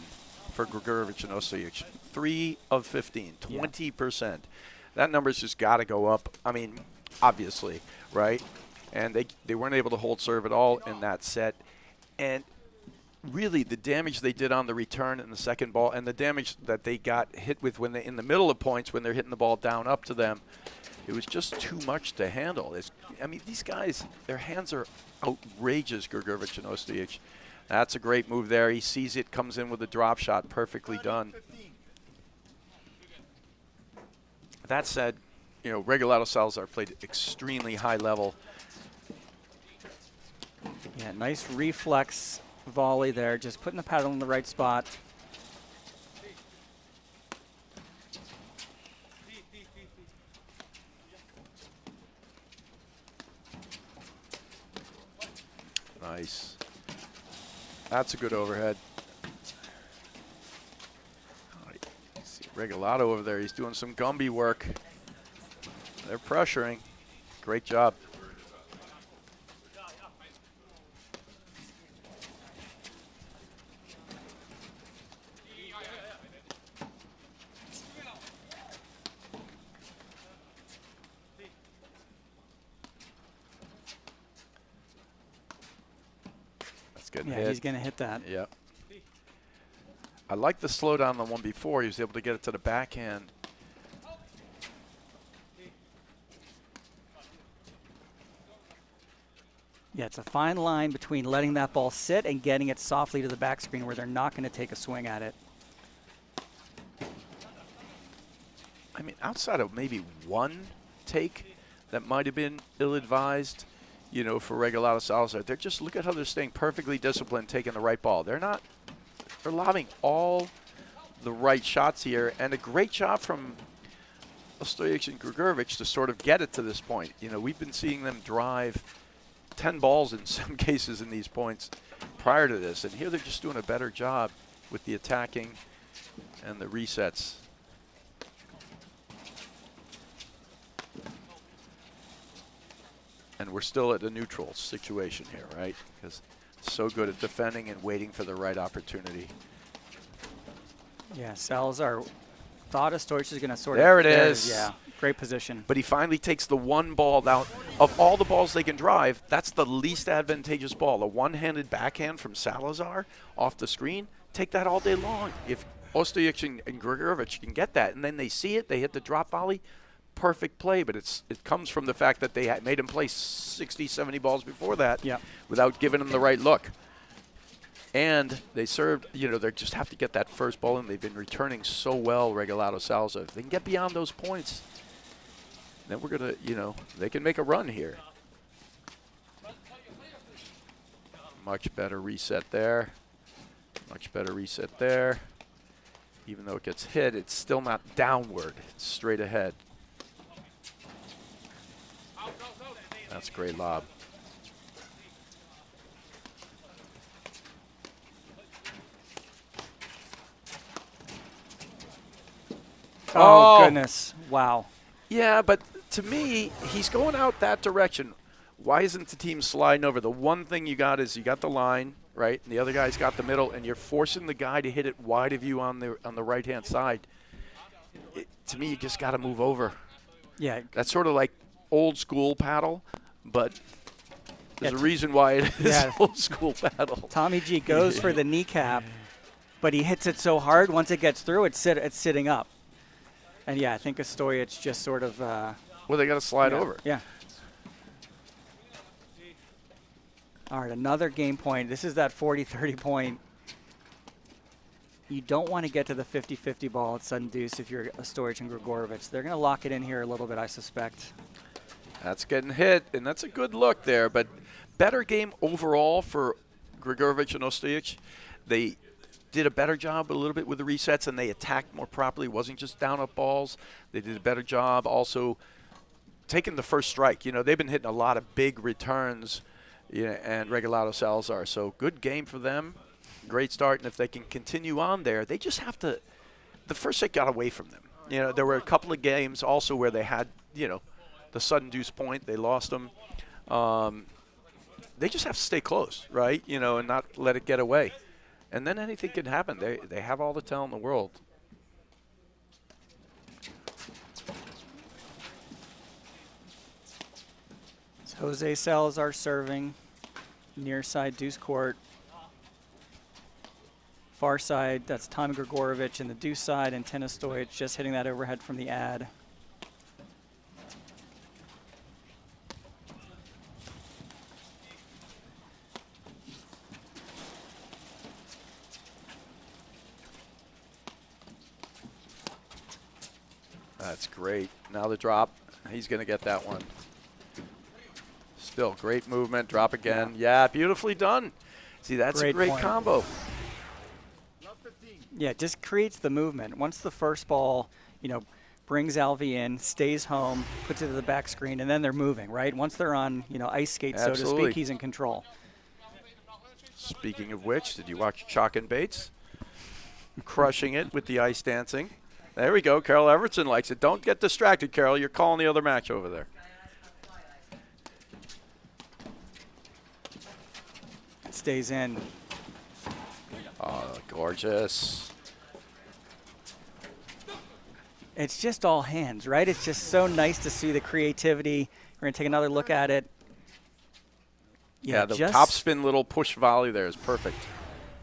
S4: for Gregurovic and Ostojic. 3 of 15, 20%. That number's just got to go up. I mean, obviously, right? And they weren't able to hold serve at all in that set. And really, the damage they did on the return in the second ball and the damage that they got hit with when they in the middle of points when they're hitting the ball down up to them, it was just too much to handle. These guys, their hands are outrageous, Gregurovic and Ostojic. That's a great move there. He sees it, comes in with a drop shot, perfectly done. That said, Regalado Salazar played extremely high level.
S5: Yeah, nice reflex volley there, just putting the paddle in the right spot.
S4: Nice. That's a good overhead. See Regalado over there. He's doing some Gumby work. They're pressuring. Great job.
S5: Yeah, he's going to hit that.
S4: Yep. I like the slowdown on the one before. He was able to get it to the backhand.
S5: Yeah, it's a fine line between letting that ball sit and getting it softly to the back screen where they're not going to take a swing at it.
S4: I mean, outside of maybe one take that might have been ill-advised, for Regalado Salazar, they're just, look at how they're staying perfectly disciplined, taking the right ball. They're lobbing all the right shots here, and a great job from Ostojic and Gregurovic to sort of get it to this point. We've been seeing them drive 10 balls in some cases in these points prior to this, and here they're just doing a better job with the attacking and the resets. And we're still at a neutral situation here, right? Because so good at defending and waiting for the right opportunity.
S5: Yeah, Salazar thought Ostojic is going to sort
S4: there
S5: of.
S4: There it is.
S5: Yeah, great position.
S4: But he finally takes the one ball down. Of all the balls they can drive, that's the least advantageous ball. A one-handed backhand from Salazar off the screen, take that all day long. If Ostojic and Gregurovic can get that, and then they see it, they hit the drop volley, perfect play, but it comes from the fact that they had made him play 60, 70 balls before that without giving him the right look. And they served, they just have to get that first ball in. They've been returning so well, Regalado Salazar. If they can get beyond those points, then we're going to, they can make a run here. Much better reset there. Much better reset there. Even though it gets hit, it's still not downward. It's straight ahead. That's a great lob.
S5: Oh, goodness. Wow.
S4: Yeah, but to me, he's going out that direction. Why isn't the team sliding over? The one thing you got is you got the line, right? And the other guy's got the middle, and you're forcing the guy to hit it wide of you on the right-hand side. To me, you just got to move over.
S5: Yeah.
S4: That's sort of like old school paddle, but there's a reason why it is old school paddle.
S5: Tommy G goes for the kneecap, but he hits it so hard, once it gets through, it's sitting up. And, yeah, I think Ostojic just sort of
S4: well, they got to slide over.
S5: Yeah. All right, another game point. This is that 40-30 point. You don't want to get to the 50-50 ball at sudden deuce if you're Ostojic and Gregurovic. They're going to lock it in here a little bit, I suspect.
S4: That's getting hit, and that's a good look there. But better game overall for Gregurovic and Ostojic. They did a better job a little bit with the resets, and they attacked more properly. It wasn't just down up balls. They did a better job also taking the first strike. You know, they've been hitting a lot of big returns, and Regalado, Salazar. So good game for them. Great start, and if they can continue on there, they just have to – the first set got away from them. You know, there were a couple of games also where they had, the sudden deuce point. They lost them. They just have to stay close, right, and not let it get away. And then anything can happen. They have all the talent in the world.
S5: It's Jose Salazar serving, near side deuce court. Far side, that's Tommy Gregurovic, and the deuce side, and Tin Ostojic just hitting that overhead from the ad.
S4: That's great. Now the drop. He's going to get that one. Still great movement. Drop again. Yeah, beautifully done. See, that's a great combo.
S5: Yeah, it just creates the movement. Once the first ball, brings Alvey in, stays home, puts it to the back screen, and then they're moving, right? Once they're on, ice skates, so to speak, he's in control.
S4: Speaking of which, did you watch Chalk and Bates? Crushing it with the ice dancing. There we go. Carol Evertson likes it. Don't get distracted, Carol. You're calling the other match over there.
S5: It stays in.
S4: Oh, gorgeous.
S5: It's just all hands, right? It's just so nice to see the creativity. We're going to take another look at it.
S4: Yeah, the top spin little push volley there is perfect.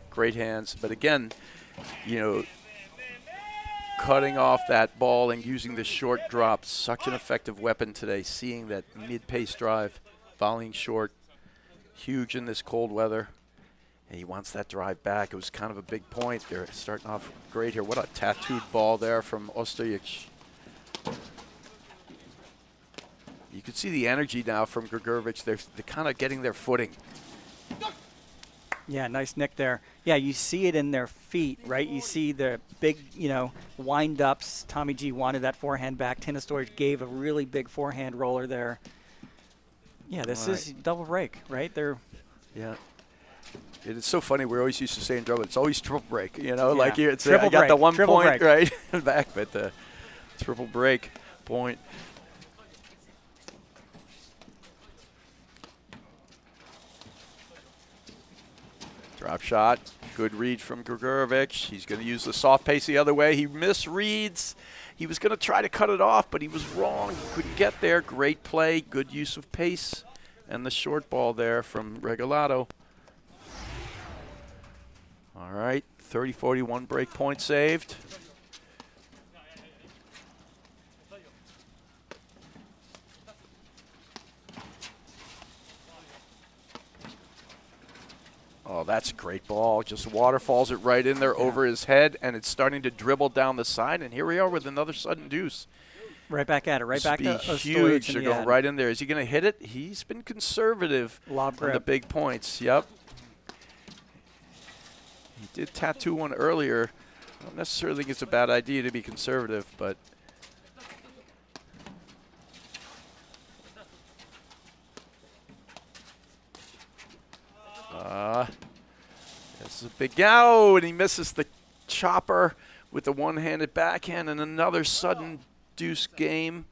S4: Great hands. But again, cutting off that ball and using the short drop, such an effective weapon today. Seeing that mid-pace drive, volleying short, huge in this cold weather. And he wants that drive back. It was kind of a big point. They're starting off great here. What a tattooed ball there from Ostojic. You can see the energy now from Gregurovic. They're kind of getting their footing.
S5: Yeah, nice nick there. Yeah, you see it in their feet, right? You see the big, wind-ups. Tommy G wanted that forehand back. Tin Ostojic gave a really big forehand roller there. Yeah, this is double break, right?
S4: Yeah. It is so funny. We're always used to saying double. It's always triple break, like here it's
S5: I got the 1
S4: point right back, but the triple break point. Drop shot. Good read from Gregurovic. He's going to use the soft pace the other way. He misreads. He was going to try to cut it off, but he was wrong. He couldn't get there. Great play. Good use of pace. And the short ball there from Regalado. All right. 30-41 break point saved. Oh, that's a great ball. Just waterfalls it right in there over his head, and it's starting to dribble down the side. And here we are with another sudden deuce.
S5: Right back at it. Right back to Ostojic.
S4: Huge. They're going right in there. Is he going to hit it? He's been conservative on the big points. Yep. He did tattoo one earlier. I don't necessarily think it's a bad idea to be conservative, but this is a big out, and he misses the chopper with the one-handed backhand, and another sudden deuce game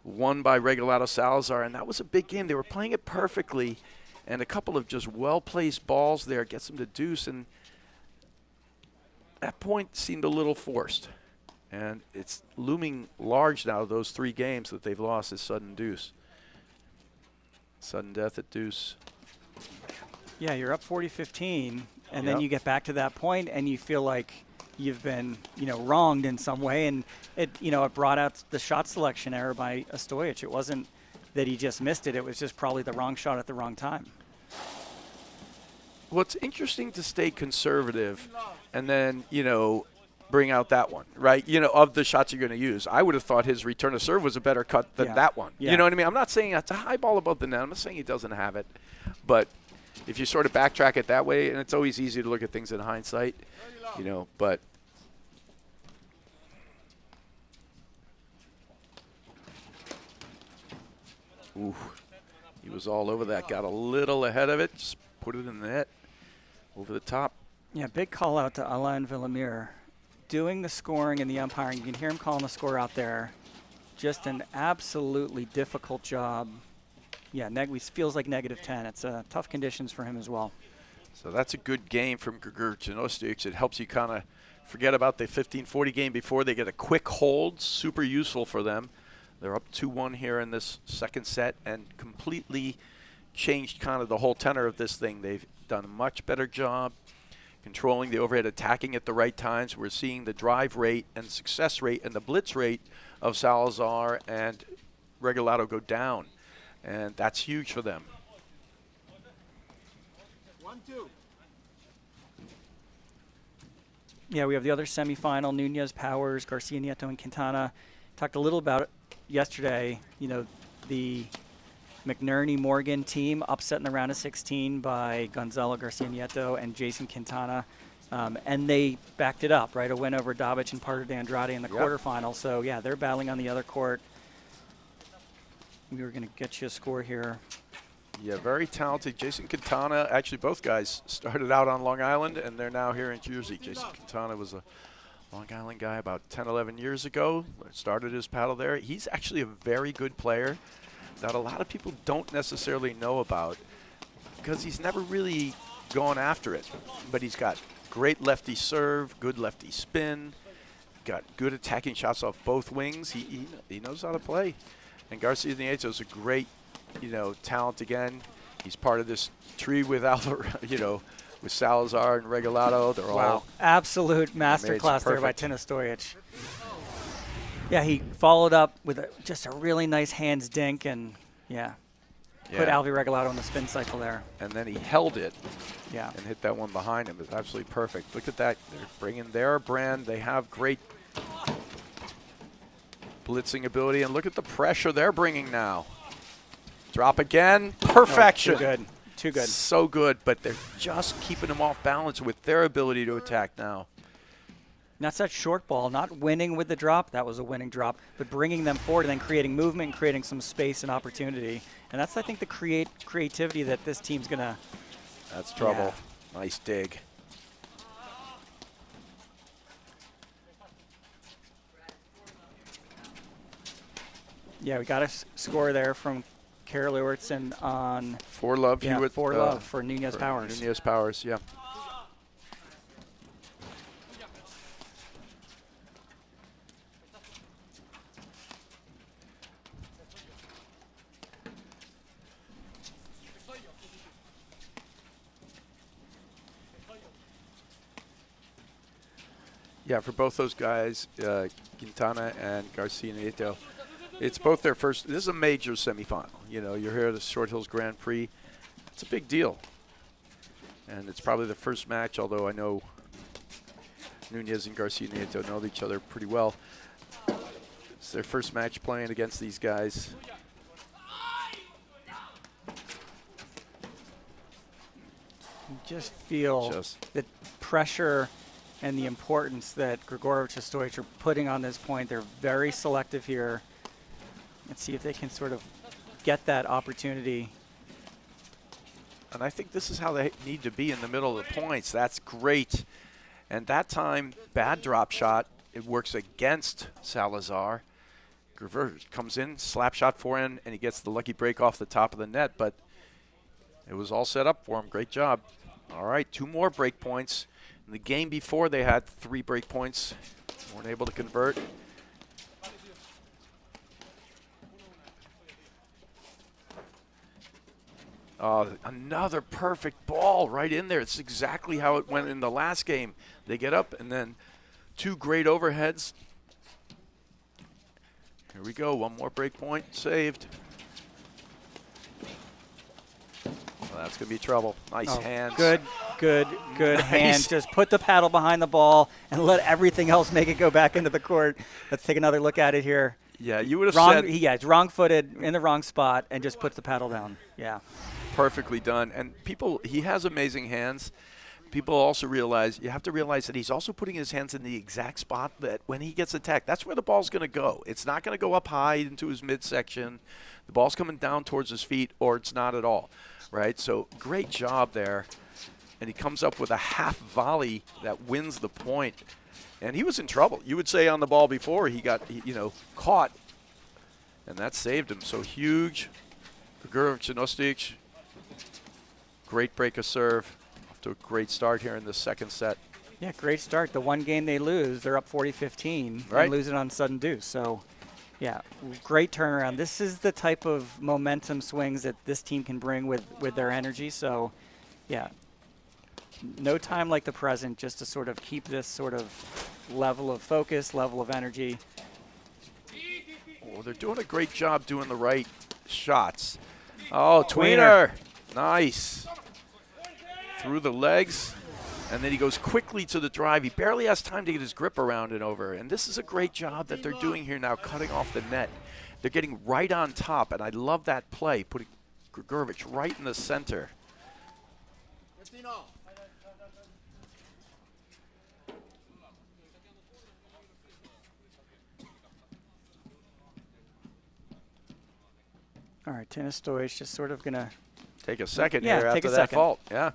S4: won by Regalado Salazar, and that was a big game. They were playing it perfectly, And a couple of just well-placed balls there gets them to deuce, and that point seemed a little forced. And it's looming large now, those 3 games that they've lost is sudden deuce. Sudden death at deuce.
S5: Yeah, you're up 40-15, and then you get back to that point, and you feel like you've been, wronged in some way, and it brought out the shot selection error by Ostojic. It wasn't that he just missed it; it was just probably the wrong shot at the wrong time.
S4: Well, it's interesting to stay conservative, and then bring out that one, right? Of the shots you're going to use. I would have thought his return to serve was a better cut than that one.
S5: Yeah.
S4: You know what I mean? I'm not saying it's a high ball above the net. I'm not saying he doesn't have it, but if you sort of backtrack it that way, and it's always easy to look at things in hindsight, but. Ooh, he was all over that. Got a little ahead of it. Just put it in the net, over the top.
S5: Yeah, big call out to Alain Villemire. Doing the scoring and the umpiring. You can hear him calling the score out there. Just an absolutely difficult job. Yeah, feels like -10. It's tough conditions for him as well.
S4: So that's a good game from Gregurovic and Ostojic. It helps you kind of forget about the 15-40 game before. They get a quick hold, super useful for them. They're up 2-1 here in this second set and completely changed kind of the whole tenor of this thing. They've done a much better job controlling the overhead, attacking at the right times. We're seeing the drive rate and success rate and the blitz rate of Salazar and Regalado go down, and that's huge for them.
S7: 1-2.
S5: Yeah, we have the other semifinal, Nunez, Powers, Garcia Nieto, and Quintana. Talked a little about it yesterday, the McNerney-Morgan team upset in the round of 16 by Gonzalo Garcia Nieto and Jason Quintana. And they backed it up, right? A win over Dabic and Parker de Andrade in the quarterfinal. So, yeah, they're battling on the other court. We were going to get you a score here.
S4: Yeah, very talented. Jason Quintana, actually both guys started out on Long Island, and they're now here in Jersey. Jason Quintana was a Long Island guy about 10, 11 years ago. Started his paddle there. He's actually a very good player that a lot of people don't necessarily know about because he's never really gone after it. But he's got great lefty serve, good lefty spin, got good attacking shots off both wings. He knows how to play. And Garcia Nieto is a great, talent again. He's part of this tree with with Salazar and Regalado. They're all
S5: absolute masterclass there by Tim Ostojic. Yeah, he followed up with just a really nice hands dink and put Alvi Regalado in the spin cycle there.
S4: And then he held it.
S5: Yeah.
S4: And hit that one behind him. It's absolutely perfect. Look at that. They're bringing their brand. They have great blitzing ability, and look at the pressure they're bringing now. Drop again. Perfection.
S5: Too good. Too good.
S4: So good, but they're just keeping them off balance with their ability to attack now.
S5: And that's that short ball, not winning with the drop. That was a winning drop, but bringing them forward and then creating movement and creating some space and opportunity. And that's, I think, the creativity that this team's going to.
S4: That's trouble. Yeah. Nice dig.
S5: Yeah, we got a score there from Carol Ewertson on
S4: 4-love.
S5: Yeah, 4-love for Nunez Powers.
S4: Nunez Powers, yeah. Yeah, for both those guys, Quintana and Garcia Nieto, it's both their first. This is a major semifinal. You're here at the Short Hills Grand Prix. It's a big deal. And it's probably the first match, although I know Nunez and Garcia Nieto know each other pretty well. It's their first match playing against these guys.
S5: You just feel the pressure and the importance that Gregurovic and Ostojic are putting on this point. They're very selective here. Let's see if they can sort of get that opportunity.
S4: And I think this is how they need to be in the middle of the points. That's great. And that time, bad drop shot. It works against Salazar. Gregurovic comes in, slap shot forehand, and he gets the lucky break off the top of the net. But It was all set up for him. Great job. All right, 2 more break points. In the game before, they had 3 break points. Weren't able to convert. Another perfect ball right in there. It's exactly how it went in the last game. They get up, and then 2 great overheads. Here we go. 1 more break point saved. Well, that's going to be trouble. Nice hands.
S5: Good
S4: Nice.
S5: hands. Just put the paddle behind the ball and let everything else make it go back into the court. Let's take another look at it here.
S4: Yeah, you would have
S5: Wrong,
S4: said
S5: it's wrong-footed in the wrong spot and just puts the paddle down. Yeah.
S4: perfectly done. And he has amazing hands. People also you have to realize that he's also putting his hands in the exact spot that when he gets attacked, that's where the ball's going to go. It's not going to go up high into his midsection. The ball's coming down towards his feet, or it's not at all, right? So great job there. And he comes up with a half volley that wins the point. And he was in trouble. You would say on the ball before he got, caught, and that saved him. So huge. Gregurovic and Ostojic, great break of serve. Off to a great start here in the second set.
S5: Yeah, great start. The one game they lose, they're up 40-15
S4: Right.
S5: and lose it on sudden deuce. So, yeah, great turnaround. This is the type of momentum swings that this team can bring with their energy. So, yeah, no time like the present just to sort of keep this sort of level of focus, level of energy.
S4: Oh, they're doing a great job doing the right shots. Oh, tweener. Nice. Through the legs, and then he goes quickly to the drive. He barely has time to get his grip around and over. And this is a great job that they're doing here now, cutting off the net. They're getting right on top, and I love that play, putting Gregurovic right in the center.
S5: All right, Ostojic just sort of going to
S4: Take a second
S5: Yeah,
S4: here
S5: take
S4: after
S5: a
S4: that
S5: second.
S4: fault. Yeah.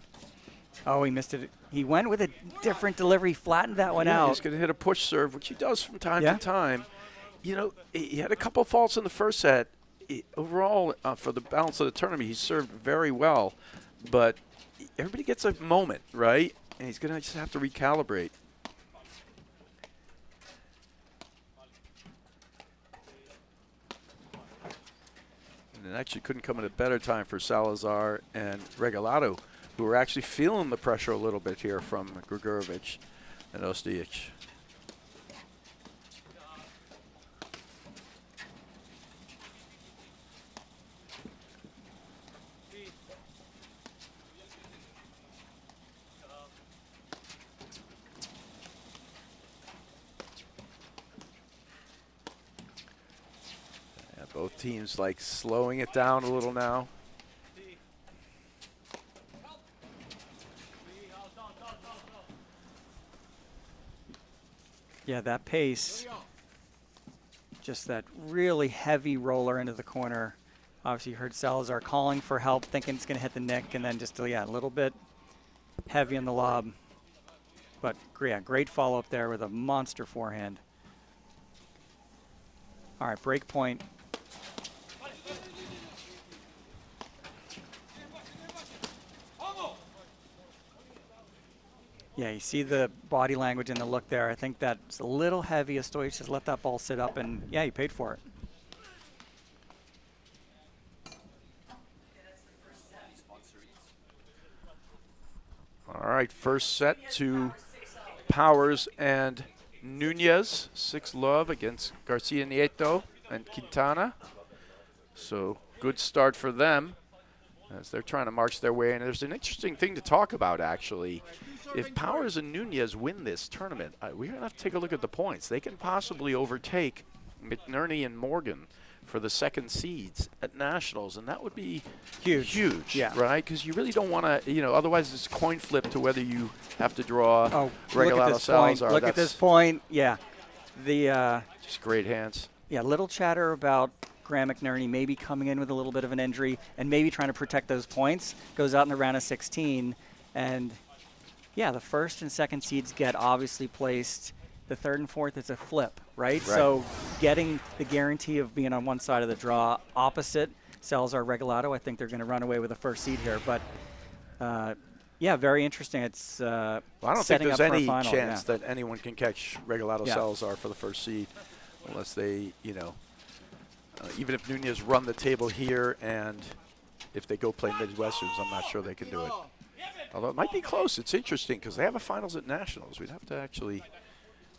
S5: Oh, he missed it. He went with a different delivery, flattened that one out.
S4: He's going to hit a push serve, which he does from time
S5: Yeah.
S4: to time. He had a couple faults in the first set. Overall, for the balance of the tournament, he served very well. But everybody gets a moment, right? And he's going to just have to recalibrate. And it actually couldn't come at a better time for Salazar and Regalado, who are actually feeling the pressure a little bit here from Gregurovic and Ostojic. Both teams like slowing it down a little now.
S5: Yeah, that pace, just that really heavy roller into the corner. Obviously, you heard Salazar calling for help, thinking it's going to hit the neck, and then just, a little bit heavy on the lob. But, yeah, great follow-up there with a monster forehand. All right, break point. Yeah, you see the body language and the look there. I think that's a little heavy. Ostojic just let that ball sit up, and, yeah, he paid for it.
S4: All right, first set to Powers and Nunez. 6-love against Garcia Nieto and Quintana. So good start for them as they're trying to march their way. And there's an interesting thing to talk about, actually. If Powers and Nunez win this tournament, we're going to have to take a look at the points. They can possibly overtake McNerney and Morgan for the second seeds at Nationals, and that would be huge,
S5: yeah.
S4: Right? Because you really don't want to, otherwise it's a coin flip to whether you have to draw
S5: Look at
S4: Regalado
S5: this point.
S4: Salazar.
S5: Look at this point. Yeah.
S4: Just great hands.
S5: Yeah, little chatter about Graham McNerney maybe coming in with a little bit of an injury and maybe trying to protect those points. Goes out in the round of 16, and yeah, the first and second seeds get obviously placed. The third and fourth is a flip, right? So getting the guarantee of being on one side of the draw opposite Salazar Regalado. I think they're going to run away with the first seed here. But, yeah, very interesting. It's
S4: Well, I don't think
S5: setting
S4: there's
S5: up for a
S4: any
S5: final,
S4: chance that anyone can catch Regalado
S5: Yeah.
S4: Salazar for the first seed unless they, even if Nunez run the table here and if they go play Midwesterns, I'm not sure they can do it. Although it might be close. It's interesting because they have a finals at Nationals. We'd have to actually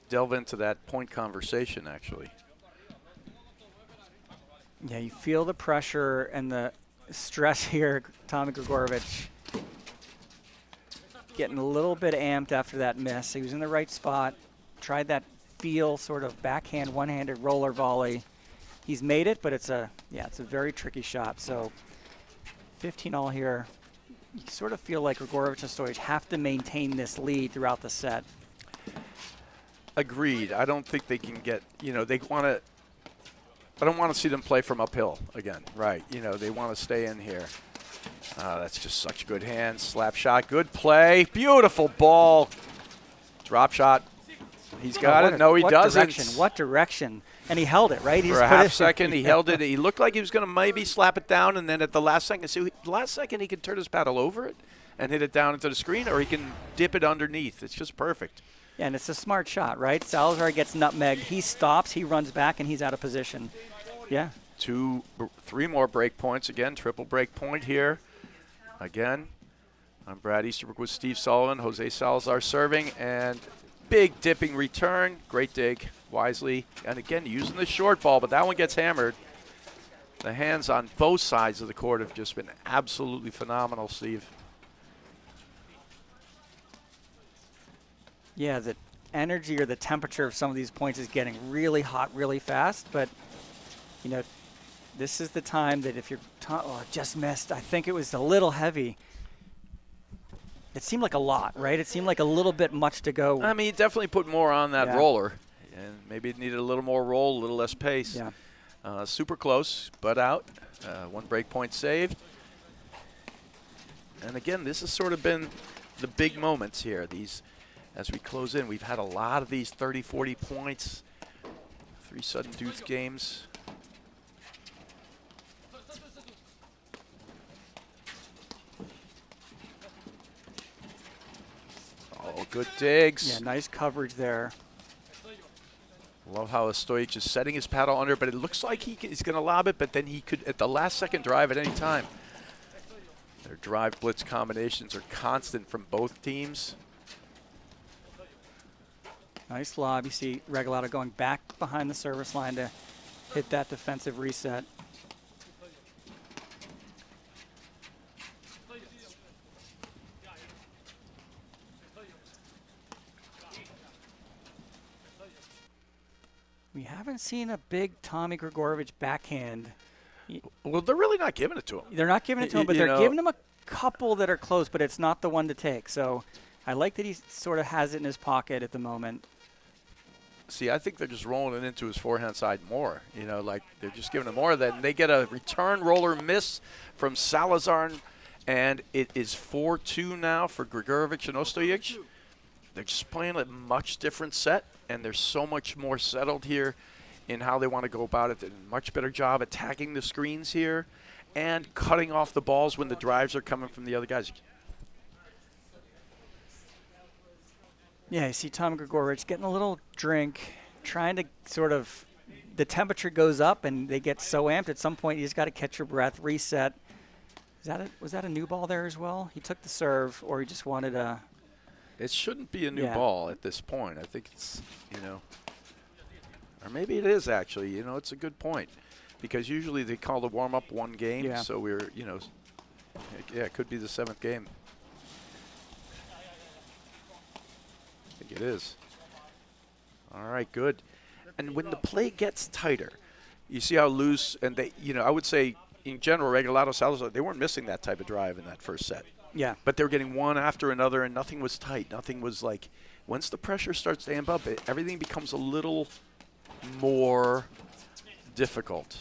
S4: delve into that point conversation, actually.
S5: Yeah, you feel the pressure and the stress here. Tommy Gregurovic getting a little bit amped after that miss. He was in the right spot, tried that feel sort of backhand, one-handed roller volley. He's made it, but it's a very tricky shot. So 15 all here. You sort of feel like Gregurovic and Ostojic have to maintain this lead throughout the set.
S4: Agreed. I don't think they can get, they want to, I don't want to see them play from uphill again. Right. They want to stay in here. That's just such good hands. Slap shot. Good play. Beautiful ball. Drop shot. He's got it. No, he doesn't.
S5: What direction? And he held it, right?
S4: For a half second, he held it. He looked like he was going to maybe slap it down, and then at the last second, he can turn his paddle over it and hit it down into the screen, or he can dip it underneath. It's just perfect.
S5: Yeah, and it's a smart shot, right? Salazar gets nutmegged. He stops, he runs back, and he's out of position. Yeah.
S4: 3 more break points. Again, triple break point here. Again, I'm Brad Easterbrook with Steve Sullivan. Jose Salazar serving, and big dipping return. Great dig, wisely. And again, using the short ball, but that one gets hammered. The hands on both sides of the court have just been absolutely phenomenal, Steve.
S5: Yeah, the energy or the temperature of some of these points is getting really hot really fast, but, this is the time that if you're just missed, I think it was a little heavy. It seemed like a lot, right? It seemed like a little bit much to go.
S4: I mean, he definitely put more on that roller, and maybe it needed a little more roll, a little less pace.
S5: Yeah.
S4: Super close, but out. 1 break point saved. And again, this has sort of been the big moments here. As we close in, we've had a lot of these 30, 40 points, 3 sudden deuce games. Oh, good digs.
S5: Yeah, nice coverage there.
S4: Love how Ostojic is setting his paddle under, but it looks like he's going to lob it, but then he could, at the last second, drive at any time. Their drive blitz combinations are constant from both teams.
S5: Nice lob. You see Regalado going back behind the service line to hit that defensive reset. We haven't seen a big Tommy Gregurovic backhand.
S4: Well, they're really not giving it to him.
S5: They're not giving it to him, but they're giving him a couple that are close, but it's not the one to take. So I like that he sort of has it in his pocket at the moment.
S4: See, I think they're just rolling it into his forehand side more. Like they're just giving him more. Then they get a return roller miss from Salazar, and it is 4-2 now for Gregurovic and Ostojic. They're just playing a much different set, and they're so much more settled here in how they want to go about it. They're doing a much better job attacking the screens here and cutting off the balls when the drives are coming from the other guys.
S5: Yeah, you see Tom Gregurovic getting a little drink, trying to sort of, the temperature goes up and they get so amped at some point you just got to catch your breath, reset. Was that a new ball there as well? He took the serve, or he just wanted a...
S4: It shouldn't be a new ball at this point. I think it's, or maybe it is actually. It's a good point, because usually they call the warm-up 1 game,
S5: Yeah.
S4: so we're, it could be the 7th game. I think it is. All right, good. And when the play gets tighter, you see how loose, and they, I would say in general, Regalado, Salazar, they weren't missing that type of drive in that first set.
S5: Yeah.
S4: But they were getting one after another, and nothing was tight. Nothing was like, once the pressure starts to amp up, everything becomes a little more difficult.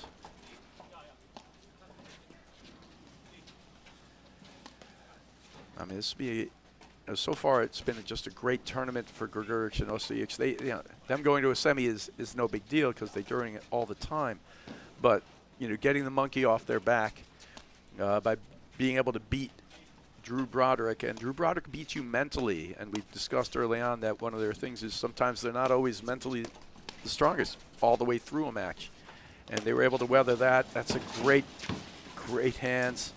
S4: I mean, so far it's been just a great tournament for Gregurovic and Ostojic. Them going to a semi is no big deal because they're doing it all the time. But getting the monkey off their back by being able to beat Drew Broderick. And Drew Broderick beats you mentally, and we've discussed early on that one of their things is sometimes they're not always mentally the strongest all the way through a match. And they were able to weather that. That's a great hands.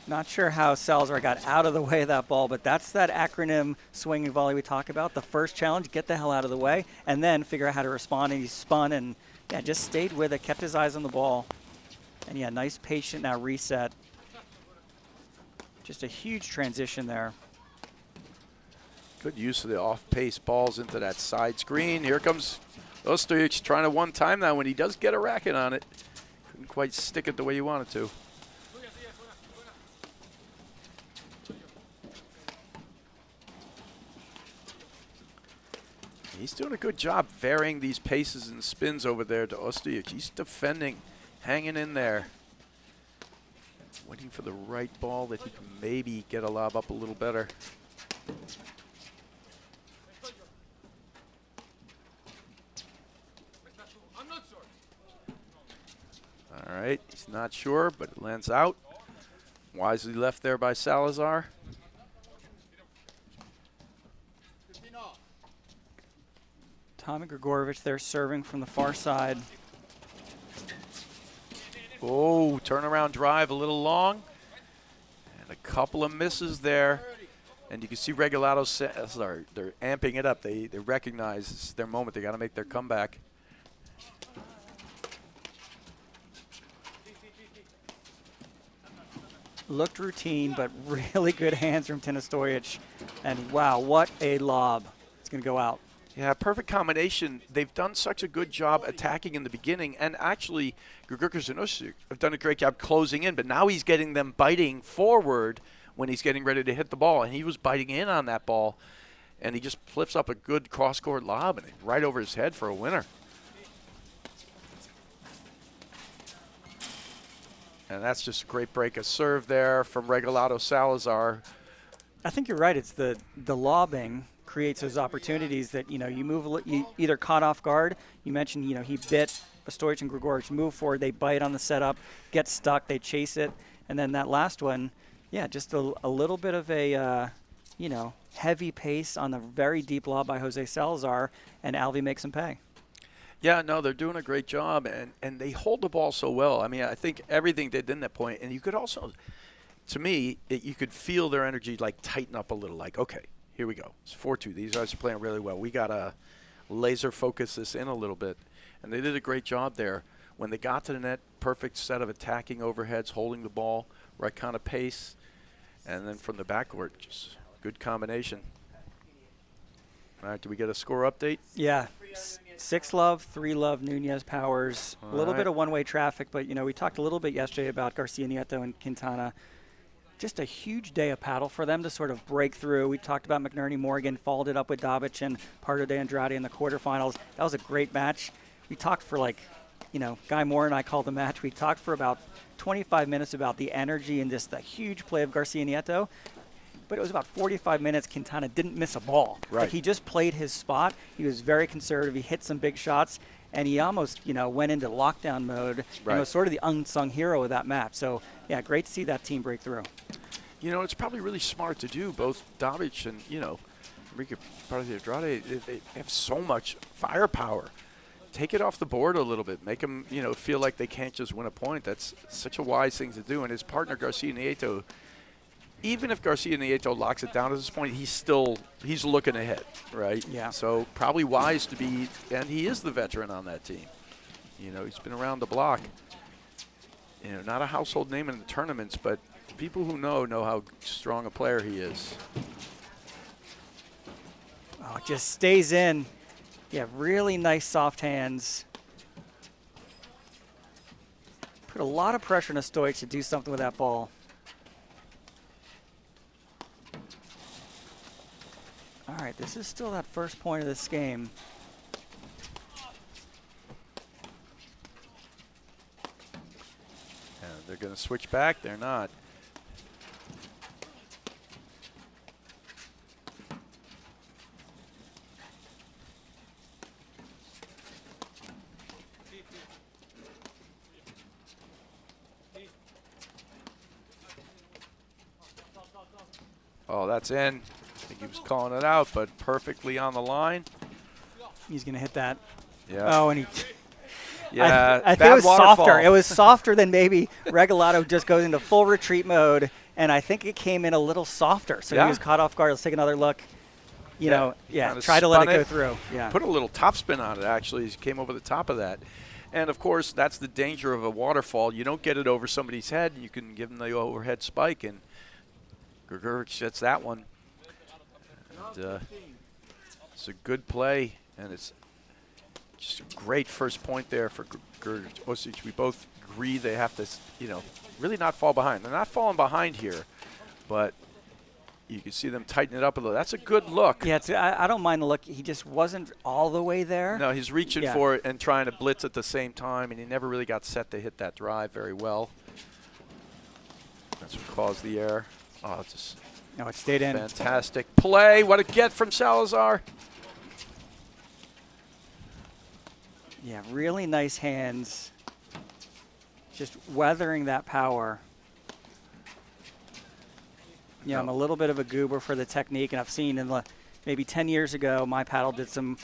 S5: Not sure how Salazar got out of the way of that ball, but that's that acronym swinging volley we talk about. The first challenge, get the hell out of the way, and then figure out how to respond. And he spun and just stayed with it, kept his eyes on the ball. And nice patient now reset. Just a huge transition there.
S4: Good use of the off-pace balls into that side screen. Here comes Ostojic trying to one-time that when he does get a racket on it. Couldn't quite stick it the way you wanted to. He's doing a good job varying these paces and spins over there to Ostojic. He's defending, hanging in there. Waiting for the right ball that he can maybe get a lob up a little better. All right, he's not sure, but it lands out. Wisely left there by Salazar.
S5: Tommy Gregurovic there serving from the far side.
S4: Oh, turnaround drive a little long. And a couple of misses there. And you can see Regalado, Salazar, they're amping it up. They recognize it's their moment. They got to make their comeback.
S5: Looked routine, but really good hands from Ostojic. And wow, what a lob. It's going to go out.
S4: Yeah, perfect combination. They've done such a good job attacking in the beginning, and actually, Gregurovic and Ostojic have done a great job closing in, but now he's getting them biting forward when he's getting ready to hit the ball, and he was biting in on that ball, and he just flips up a good cross-court lob and right over his head for a winner. And that's just a great break of serve there from Regalado Salazar.
S5: I think you're right. It's the lobbing creates those opportunities that, you move, you either caught off guard. You mentioned, he bit Ostojic and Gregurovic, move forward, they bite on the setup, get stuck, they chase it. And then that last one, just a little bit of a, heavy pace on the very deep lob by Jose Salazar, and Alvey makes him pay.
S4: Yeah, no, they're doing a great job, and they hold the ball so well. I mean, I think everything they did in that point, and you could also, to me, you could feel their energy like tighten up a little, like, okay, here we go. It's 4-2. These guys are playing really well. We got to laser focus this in a little bit. And they did a great job there. When they got to the net, perfect set of attacking overheads, holding the ball, right kind of pace. And then from the backcourt, just good combination. All right, do we get a score update?
S5: Yeah. 6-love, 3-love, Nunez, Powers. A little bit of one-way traffic, but, we talked a little bit yesterday about Garcia Nieto and Quintana. Just a huge day of paddle for them to sort of break through. We talked about McNerney Morgan, followed it up with Dobic and Pardo de Andrade in the quarterfinals. That was a great match. We talked for Guy Moore and I called the match. We talked for about 25 minutes about the energy and just the huge play of Garcia Nieto. But it was about 45 minutes. Quintana didn't miss a ball.
S4: Right.
S5: Like, he just played his spot. He was very conservative. He hit some big shots. And he almost, went into lockdown mode and was sort of the unsung hero of that match. So, yeah, great to see that team break through.
S4: It's probably really smart to do. Both Dobic and, Enrique Pardo de Andrade, they have so much firepower. Take it off the board a little bit. Make them, feel like they can't just win a point. That's such a wise thing to do. And his partner, Garcia Nieto, even if Garcia Nieto locks it down at this point, he's looking ahead, right?
S5: Yeah.
S4: So probably wise to be, and he is the veteran on that team. He's been around the block. Not a household name in the tournaments, but people who know how strong a player he is.
S5: Oh, it just stays in. Yeah, really nice soft hands. Put a lot of pressure on Ostojic to do something with that ball. All right, this is still that first point of this game.
S4: And they're going to switch back. They're not. Oh, that's in. I think he was calling it out, but perfectly on the line.
S5: He's going to hit that.
S4: Yeah.
S5: Oh, and he.
S4: Yeah,
S5: I think
S4: bad
S5: it was
S4: waterfall.
S5: softer. It was softer than maybe Regalado just goes into full retreat mode, and I think it came in a little softer. So
S4: Yeah.
S5: he was caught off guard. Let's take another look.
S4: Kinda
S5: Try to let it
S4: spun
S5: go through. Yeah.
S4: Put a little topspin on it, actually. He came over the top of that. And, of course, that's the danger of a waterfall. You don't get it over somebody's head. You can give them the overhead spike, and Gregurovic gets that one. And, it's a good play, and it's just a great first point there for Ostojic. We both agree they have to, really not fall behind. They're not falling behind here, but you can see them tighten it up a little. That's a good look.
S5: Yeah, I don't mind the look. He just wasn't all the way there.
S4: No, he's reaching for it and trying to blitz at the same time, and he never really got set to hit that drive very well. That's what caused the error. Oh, it's just
S5: No, it stayed in.
S4: fantastic play. What a get from Salazar.
S5: Yeah, really nice hands. Just weathering that power. Yeah, I'm a little bit of a goober for the technique, and I've seen maybe 10 years ago, my paddle did some,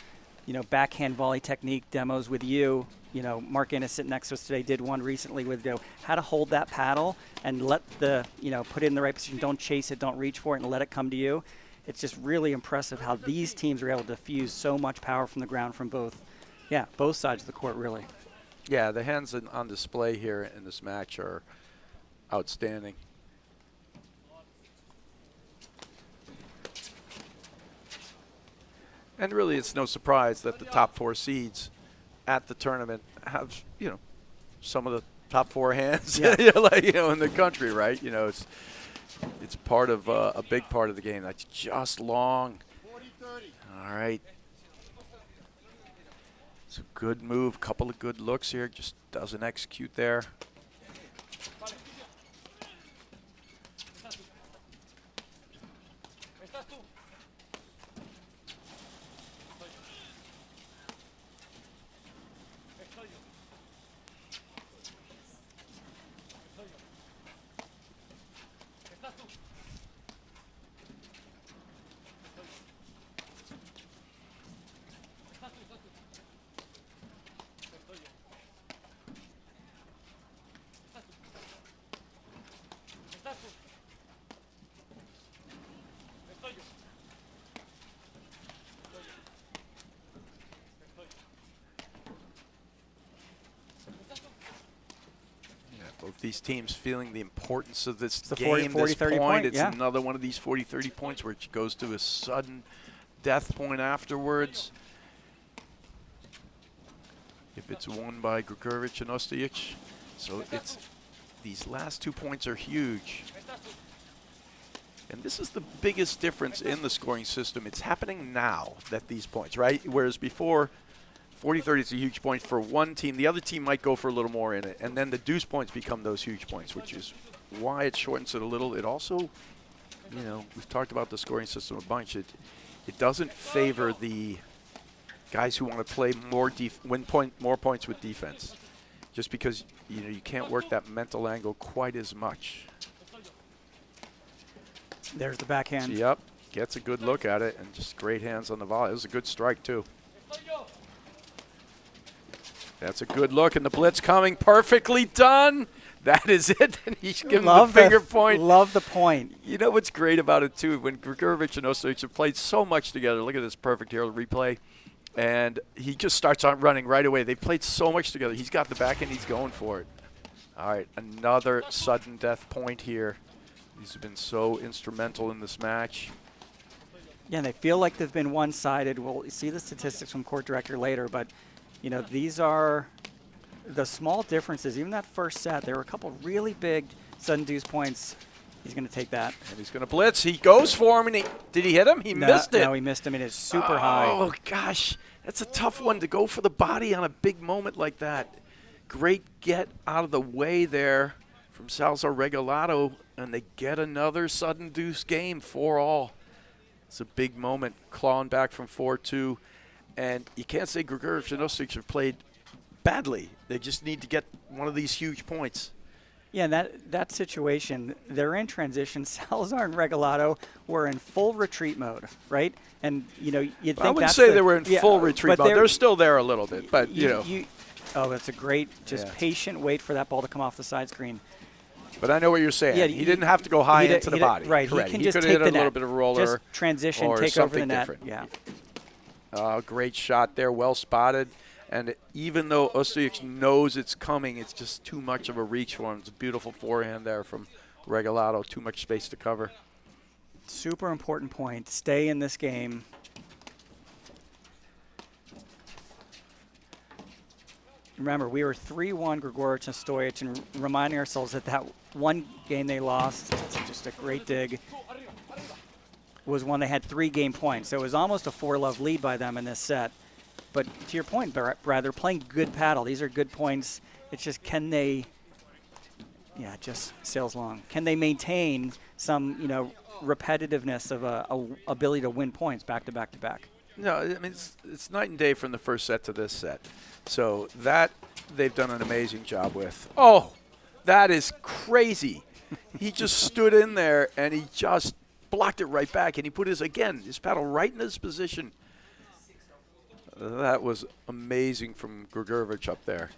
S5: backhand volley technique demos with you. Mark Innes sitting next to us today did one recently with how to hold that paddle and let put it in the right position. Don't chase it, don't reach for it, and let it come to you. It's just really impressive how these teams are able to fuse so much power from the ground from both sides of the court, really.
S4: Yeah, the hands on display here in this match are outstanding. And really, it's no surprise that the top 4 seeds at the tournament have, some of the top 4 hands, in the country, right? It's part of a big part of the game. That's just long. All right. It's a good move, couple of good looks here. Just doesn't execute there. Both these teams feeling the importance of this game,
S5: 40,
S4: this
S5: 30
S4: point. It's
S5: yeah.
S4: another one of these 40-30 points where it goes to a sudden death point afterwards. If it's won by Gregurovic and Ostojic. So these last 2 points are huge. And this is the biggest difference in the scoring system. It's happening now at these points, right? Whereas before, 40-30 is a huge point for one team. The other team might go for a little more in it. And then the deuce points become those huge points, which is why it shortens it a little. It also, we've talked about the scoring system a bunch. It doesn't favor the guys who want to play more more points with defense. Just because, you can't work that mental angle quite as much.
S5: There's the backhand.
S4: Yep. Gets a good look at it, and just great hands on the volley. It was a good strike, too. That's a good look, and the blitz coming. Perfectly done. That is it. And he's giving the finger point.
S5: Love the point.
S4: You know what's great about it, too? When Gregurovic and Ostojic have played so much together. Look at this perfect hero replay. And he just starts on running right away. They've played so much together. He's got the back, and he's going for it. All right, another sudden death point here. These have been so instrumental in this match.
S5: Yeah, and they feel like they've been one-sided. We'll see the statistics from court director later, but these are the small differences. Even that first set, there were a couple really big sudden deuce points. He's going to take that.
S4: And he's going to blitz. He goes for him, and did he hit him? He missed it.
S5: No, he missed him. It is super high.
S4: Oh, gosh. That's a tough one to go for the body on a big moment like that. Great get out of the way there from Salazar Regalado, and they get another sudden deuce game, 4-all. It's a big moment, clawing back from 4-2. And you can't say Gregurovic and Ostojic have played badly. They just need to get one of these huge points.
S5: Yeah, that situation, they're in transition. Salazar and Regalado were in full retreat mode, right? And, you know, you'd think
S4: I wouldn't
S5: that's
S4: say they were in full retreat
S5: but
S4: mode. They're still there a little bit, but, you know.
S5: Oh, that's a great, just
S4: Yeah.
S5: patient wait for that ball to come off the side screen.
S4: But I know what you're saying.
S5: Yeah,
S4: he didn't have to go high into the body.
S5: Right,
S4: Correct.
S5: he can
S4: He
S5: just
S4: could
S5: take
S4: have hit
S5: the
S4: a little
S5: net.
S4: bit of a roller.
S5: Just transition,
S4: or
S5: take over the
S4: something
S5: net.
S4: different.
S5: Yeah.
S4: Great shot there, well spotted. And even though Ostojic knows it's coming, it's just too much of a reach for him. It's a beautiful forehand there from Regalado. Too much space to cover.
S5: Super important point. Stay in this game. Remember, we were 3-1 Gregurovic and Ostojic, and reminding ourselves that one game they lost, it's just a great dig, was one they had 3 game points. So it was almost a 4-love lead by them in this set. But to your point, Brad, they're playing good paddle. These are good points. It's just, can they, just sails long. Can they maintain some, repetitiveness of a ability to win points back to back to back?
S4: No, I mean, it's night and day from the first set to this set. So that they've done an amazing job with. Oh, that is crazy. He just stood in there, and he just blocked it right back, and he put his paddle right in his position. That was amazing from Gregurovic up there.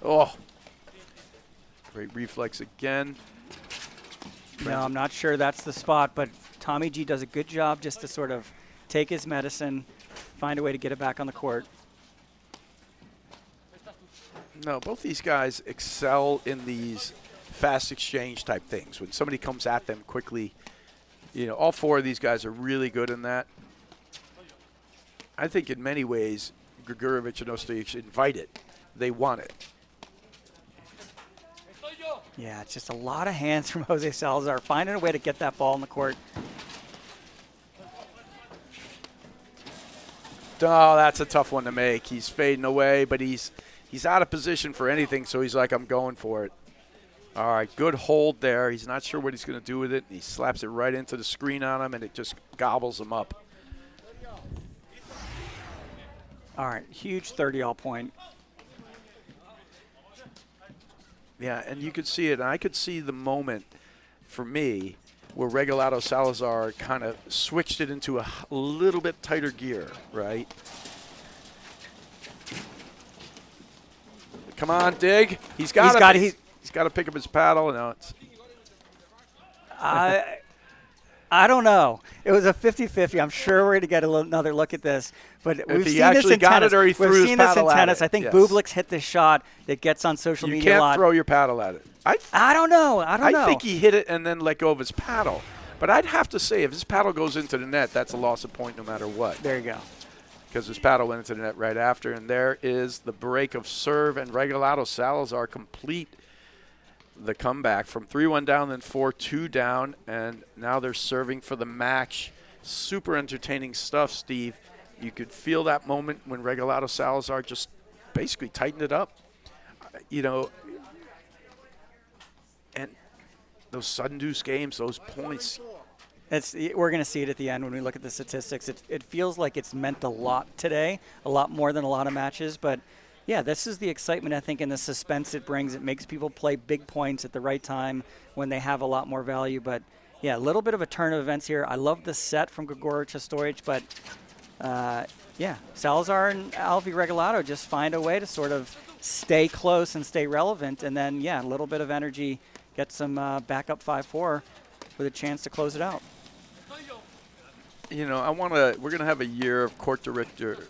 S4: Oh, great reflex again.
S5: No, I'm not sure that's the spot, but Tommy G does a good job just to sort of take his medicine, find a way to get it back on the court.
S4: No, both these guys excel in these fast exchange type things. When somebody comes at them quickly, all 4 of these guys are really good in that. I think in many ways, Gregurovic and Ostojic invite it. They want it.
S5: Yeah, it's just a lot of hands from Jose Salazar, finding a way to get that ball in the court.
S4: Oh, that's a tough one to make. He's fading away, but he's out of position for anything, so he's like, I'm going for it. All right, good hold there. He's not sure what he's going to do with it. He slaps it right into the screen on him, and it just gobbles him up.
S5: All right, huge 30-all point.
S4: Yeah, and you could see it. And I could see the moment, for me, where Regalado Salazar kind of switched it into a little bit tighter gear, right? Come on, dig. He's got to pick up his paddle. No, it's
S5: I don't know. It was a 50-50. I'm sure we're going to get another look at this. But we've seen this in tennis. We've seen this in tennis. I think Bublik's hit this shot that gets on social media a lot.
S4: You can't throw your paddle at it.
S5: I don't know. I
S4: think he hit it and then let go of his paddle. But I'd have to say, if his paddle goes into the net, that's a loss of point no matter what.
S5: There you go.
S4: Because his paddle went into the net right after. And there is the break of serve, and Regalado Salazar complete the comeback from 3-1 down, then 4-2 down, and now they're serving for the match. Super entertaining stuff, Steve. You could feel that moment when Regalado Salazar just basically tightened it up. And those sudden deuce games, those points.
S5: We're going to see it at the end when we look at the statistics. It feels like it's meant a lot today, a lot more than a lot of matches, but yeah, this is the excitement, I think, and the suspense it brings. It makes people play big points at the right time when they have a lot more value. But, yeah, a little bit of a turn of events here. I love the set from Gregurovic to Ostojic, but, Salazar and Alvi Regalado just find a way to sort of stay close and stay relevant. And then, a little bit of energy, get some backup 5-4 with a chance to close it out.
S4: We're going to have a year of court director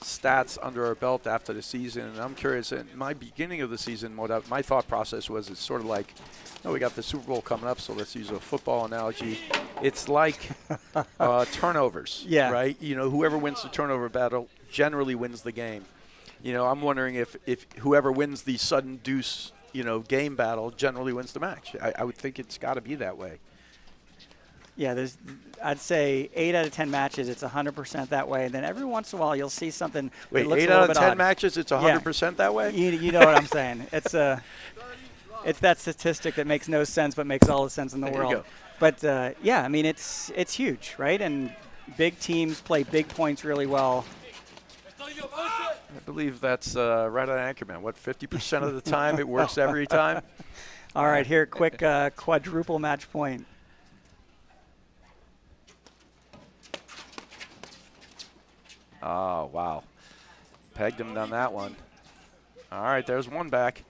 S4: stats under our belt after the season, and I'm curious, in my beginning of the season, my thought process was it's sort of like, we got the Super Bowl coming up, so let's use a football analogy. It's like turnovers, right? Whoever wins the turnover battle generally wins the game. I'm wondering if whoever wins the sudden deuce, game battle generally wins the match. I would think it's got to be that way.
S5: Yeah, I'd say 8 out of 10 matches, it's 100% that way. And then every once in a while, you'll see something that looks
S4: 8
S5: a little
S4: out
S5: bit
S4: of 10
S5: odd.
S4: matches, it's 100% that way?
S5: You know what I'm saying. It's that statistic that makes no sense but makes all the sense in the world.
S4: You go.
S5: But, I mean, it's huge, right? And big teams play big points really well.
S4: believe that's right on Anchorman. What, 50% of the time it works every time?
S5: All right, here, quick quadruple match point.
S4: Oh, wow. Pegged him on that one. All right, there's one back.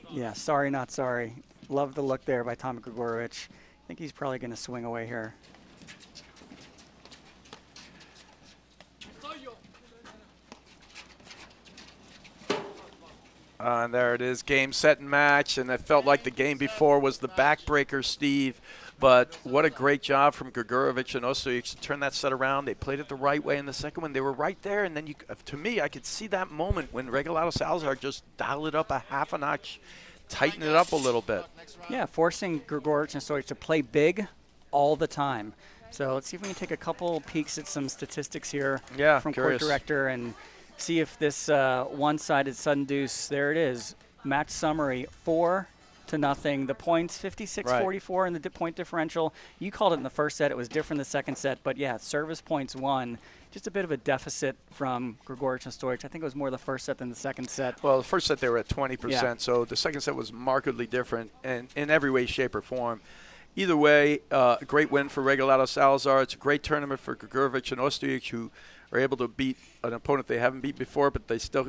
S5: Yeah, sorry, not sorry. Love the look there by Tom Gregurovic. I think he's probably going to swing away here.
S4: And there it is, game, set, and match. And it felt like the game before was the backbreaker, Steve. But what a great job from Gregurovic and Ostojic to turn that set around. They played it the right way in the second one. They were right there. And then, to me, I could see that moment when Regalado Salazar just dialed it up a half a notch, tighten it up a little bit.
S5: Yeah, forcing Gregurovic and Ostojic to play big all the time. So let's see if we can take a couple peeks at some statistics here from
S4: curious.
S5: Court Director and see if this one-sided sudden deuce, there it is, match summary, 4-0. The points, 56-44 in the point differential. You called it in the first set. It was different in the second set. But, yeah, service points won. Just a bit of a deficit from Gregurovic and Ostojic. I think it was more the first set than the second set.
S4: Well, the first set they were at 20%,
S5: Yeah.
S4: so the second set was markedly different and in every way, shape, or form. Either way, a great win for Regalado Salazar. It's a great tournament for Gregurovic and Ostojic, who are able to beat an opponent they haven't beat before, but they still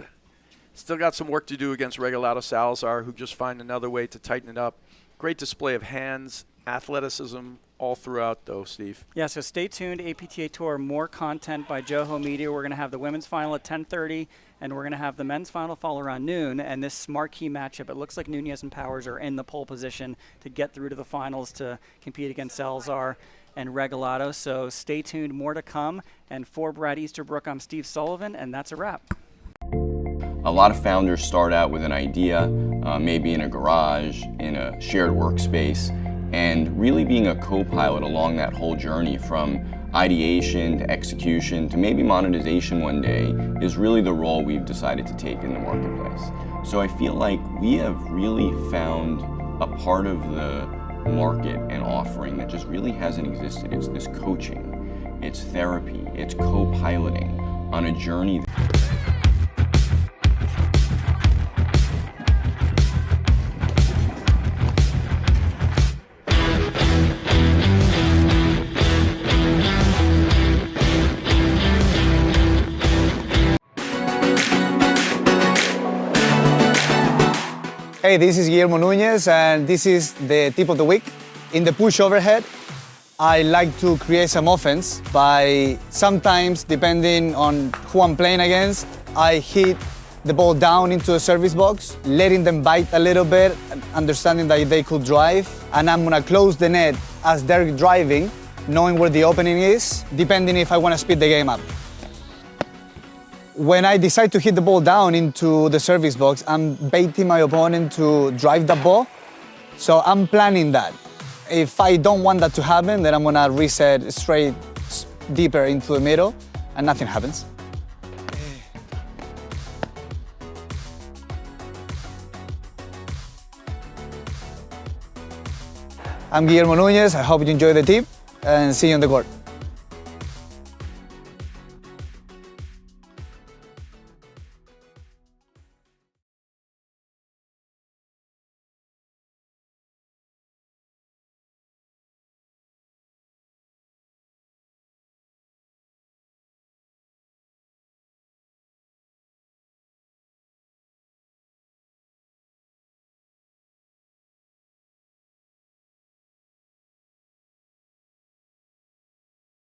S4: got some work to do against Regalado Salazar, who just find another way to tighten it up. Great display of hands, athleticism all throughout, though, Steve.
S5: Yeah, so stay tuned. APTA Tour, more content by Joho Media. We're going to have the women's final at 10:30, and we're going to have the men's final fall around noon. And this marquee matchup, it looks like Nunez and Powers are in the pole position to get through to the finals to compete against Salazar and Regalado. So stay tuned, more to come. And for Brad Easterbrook, I'm Steve Sullivan, and that's a wrap.
S7: A lot of founders start out with an idea, maybe in a garage, in a shared workspace, and really being a co-pilot along that whole journey from ideation to execution to maybe monetization one day is really the role we've decided to take in the marketplace. So I feel like we have really found a part of the market and offering that just really hasn't existed. It's this coaching, it's therapy, it's co-piloting on a journey.
S8: Hey, this is Guillermo Núñez, and this is the tip of the week. In the push overhead, I like to create some offense by sometimes, depending on who I'm playing against, I hit the ball down into a service box, letting them bite a little bit, understanding that they could drive, and I'm gonna close the net as they're driving, knowing where the opening is, depending if I wanna speed the game up. When I decide to hit the ball down into the service box, I'm baiting my opponent to drive the ball. So I'm planning that. If I don't want that to happen, then I'm gonna reset straight deeper into the middle and nothing happens. I'm Guillermo Núñez. I hope you enjoy the tip and see you on the court.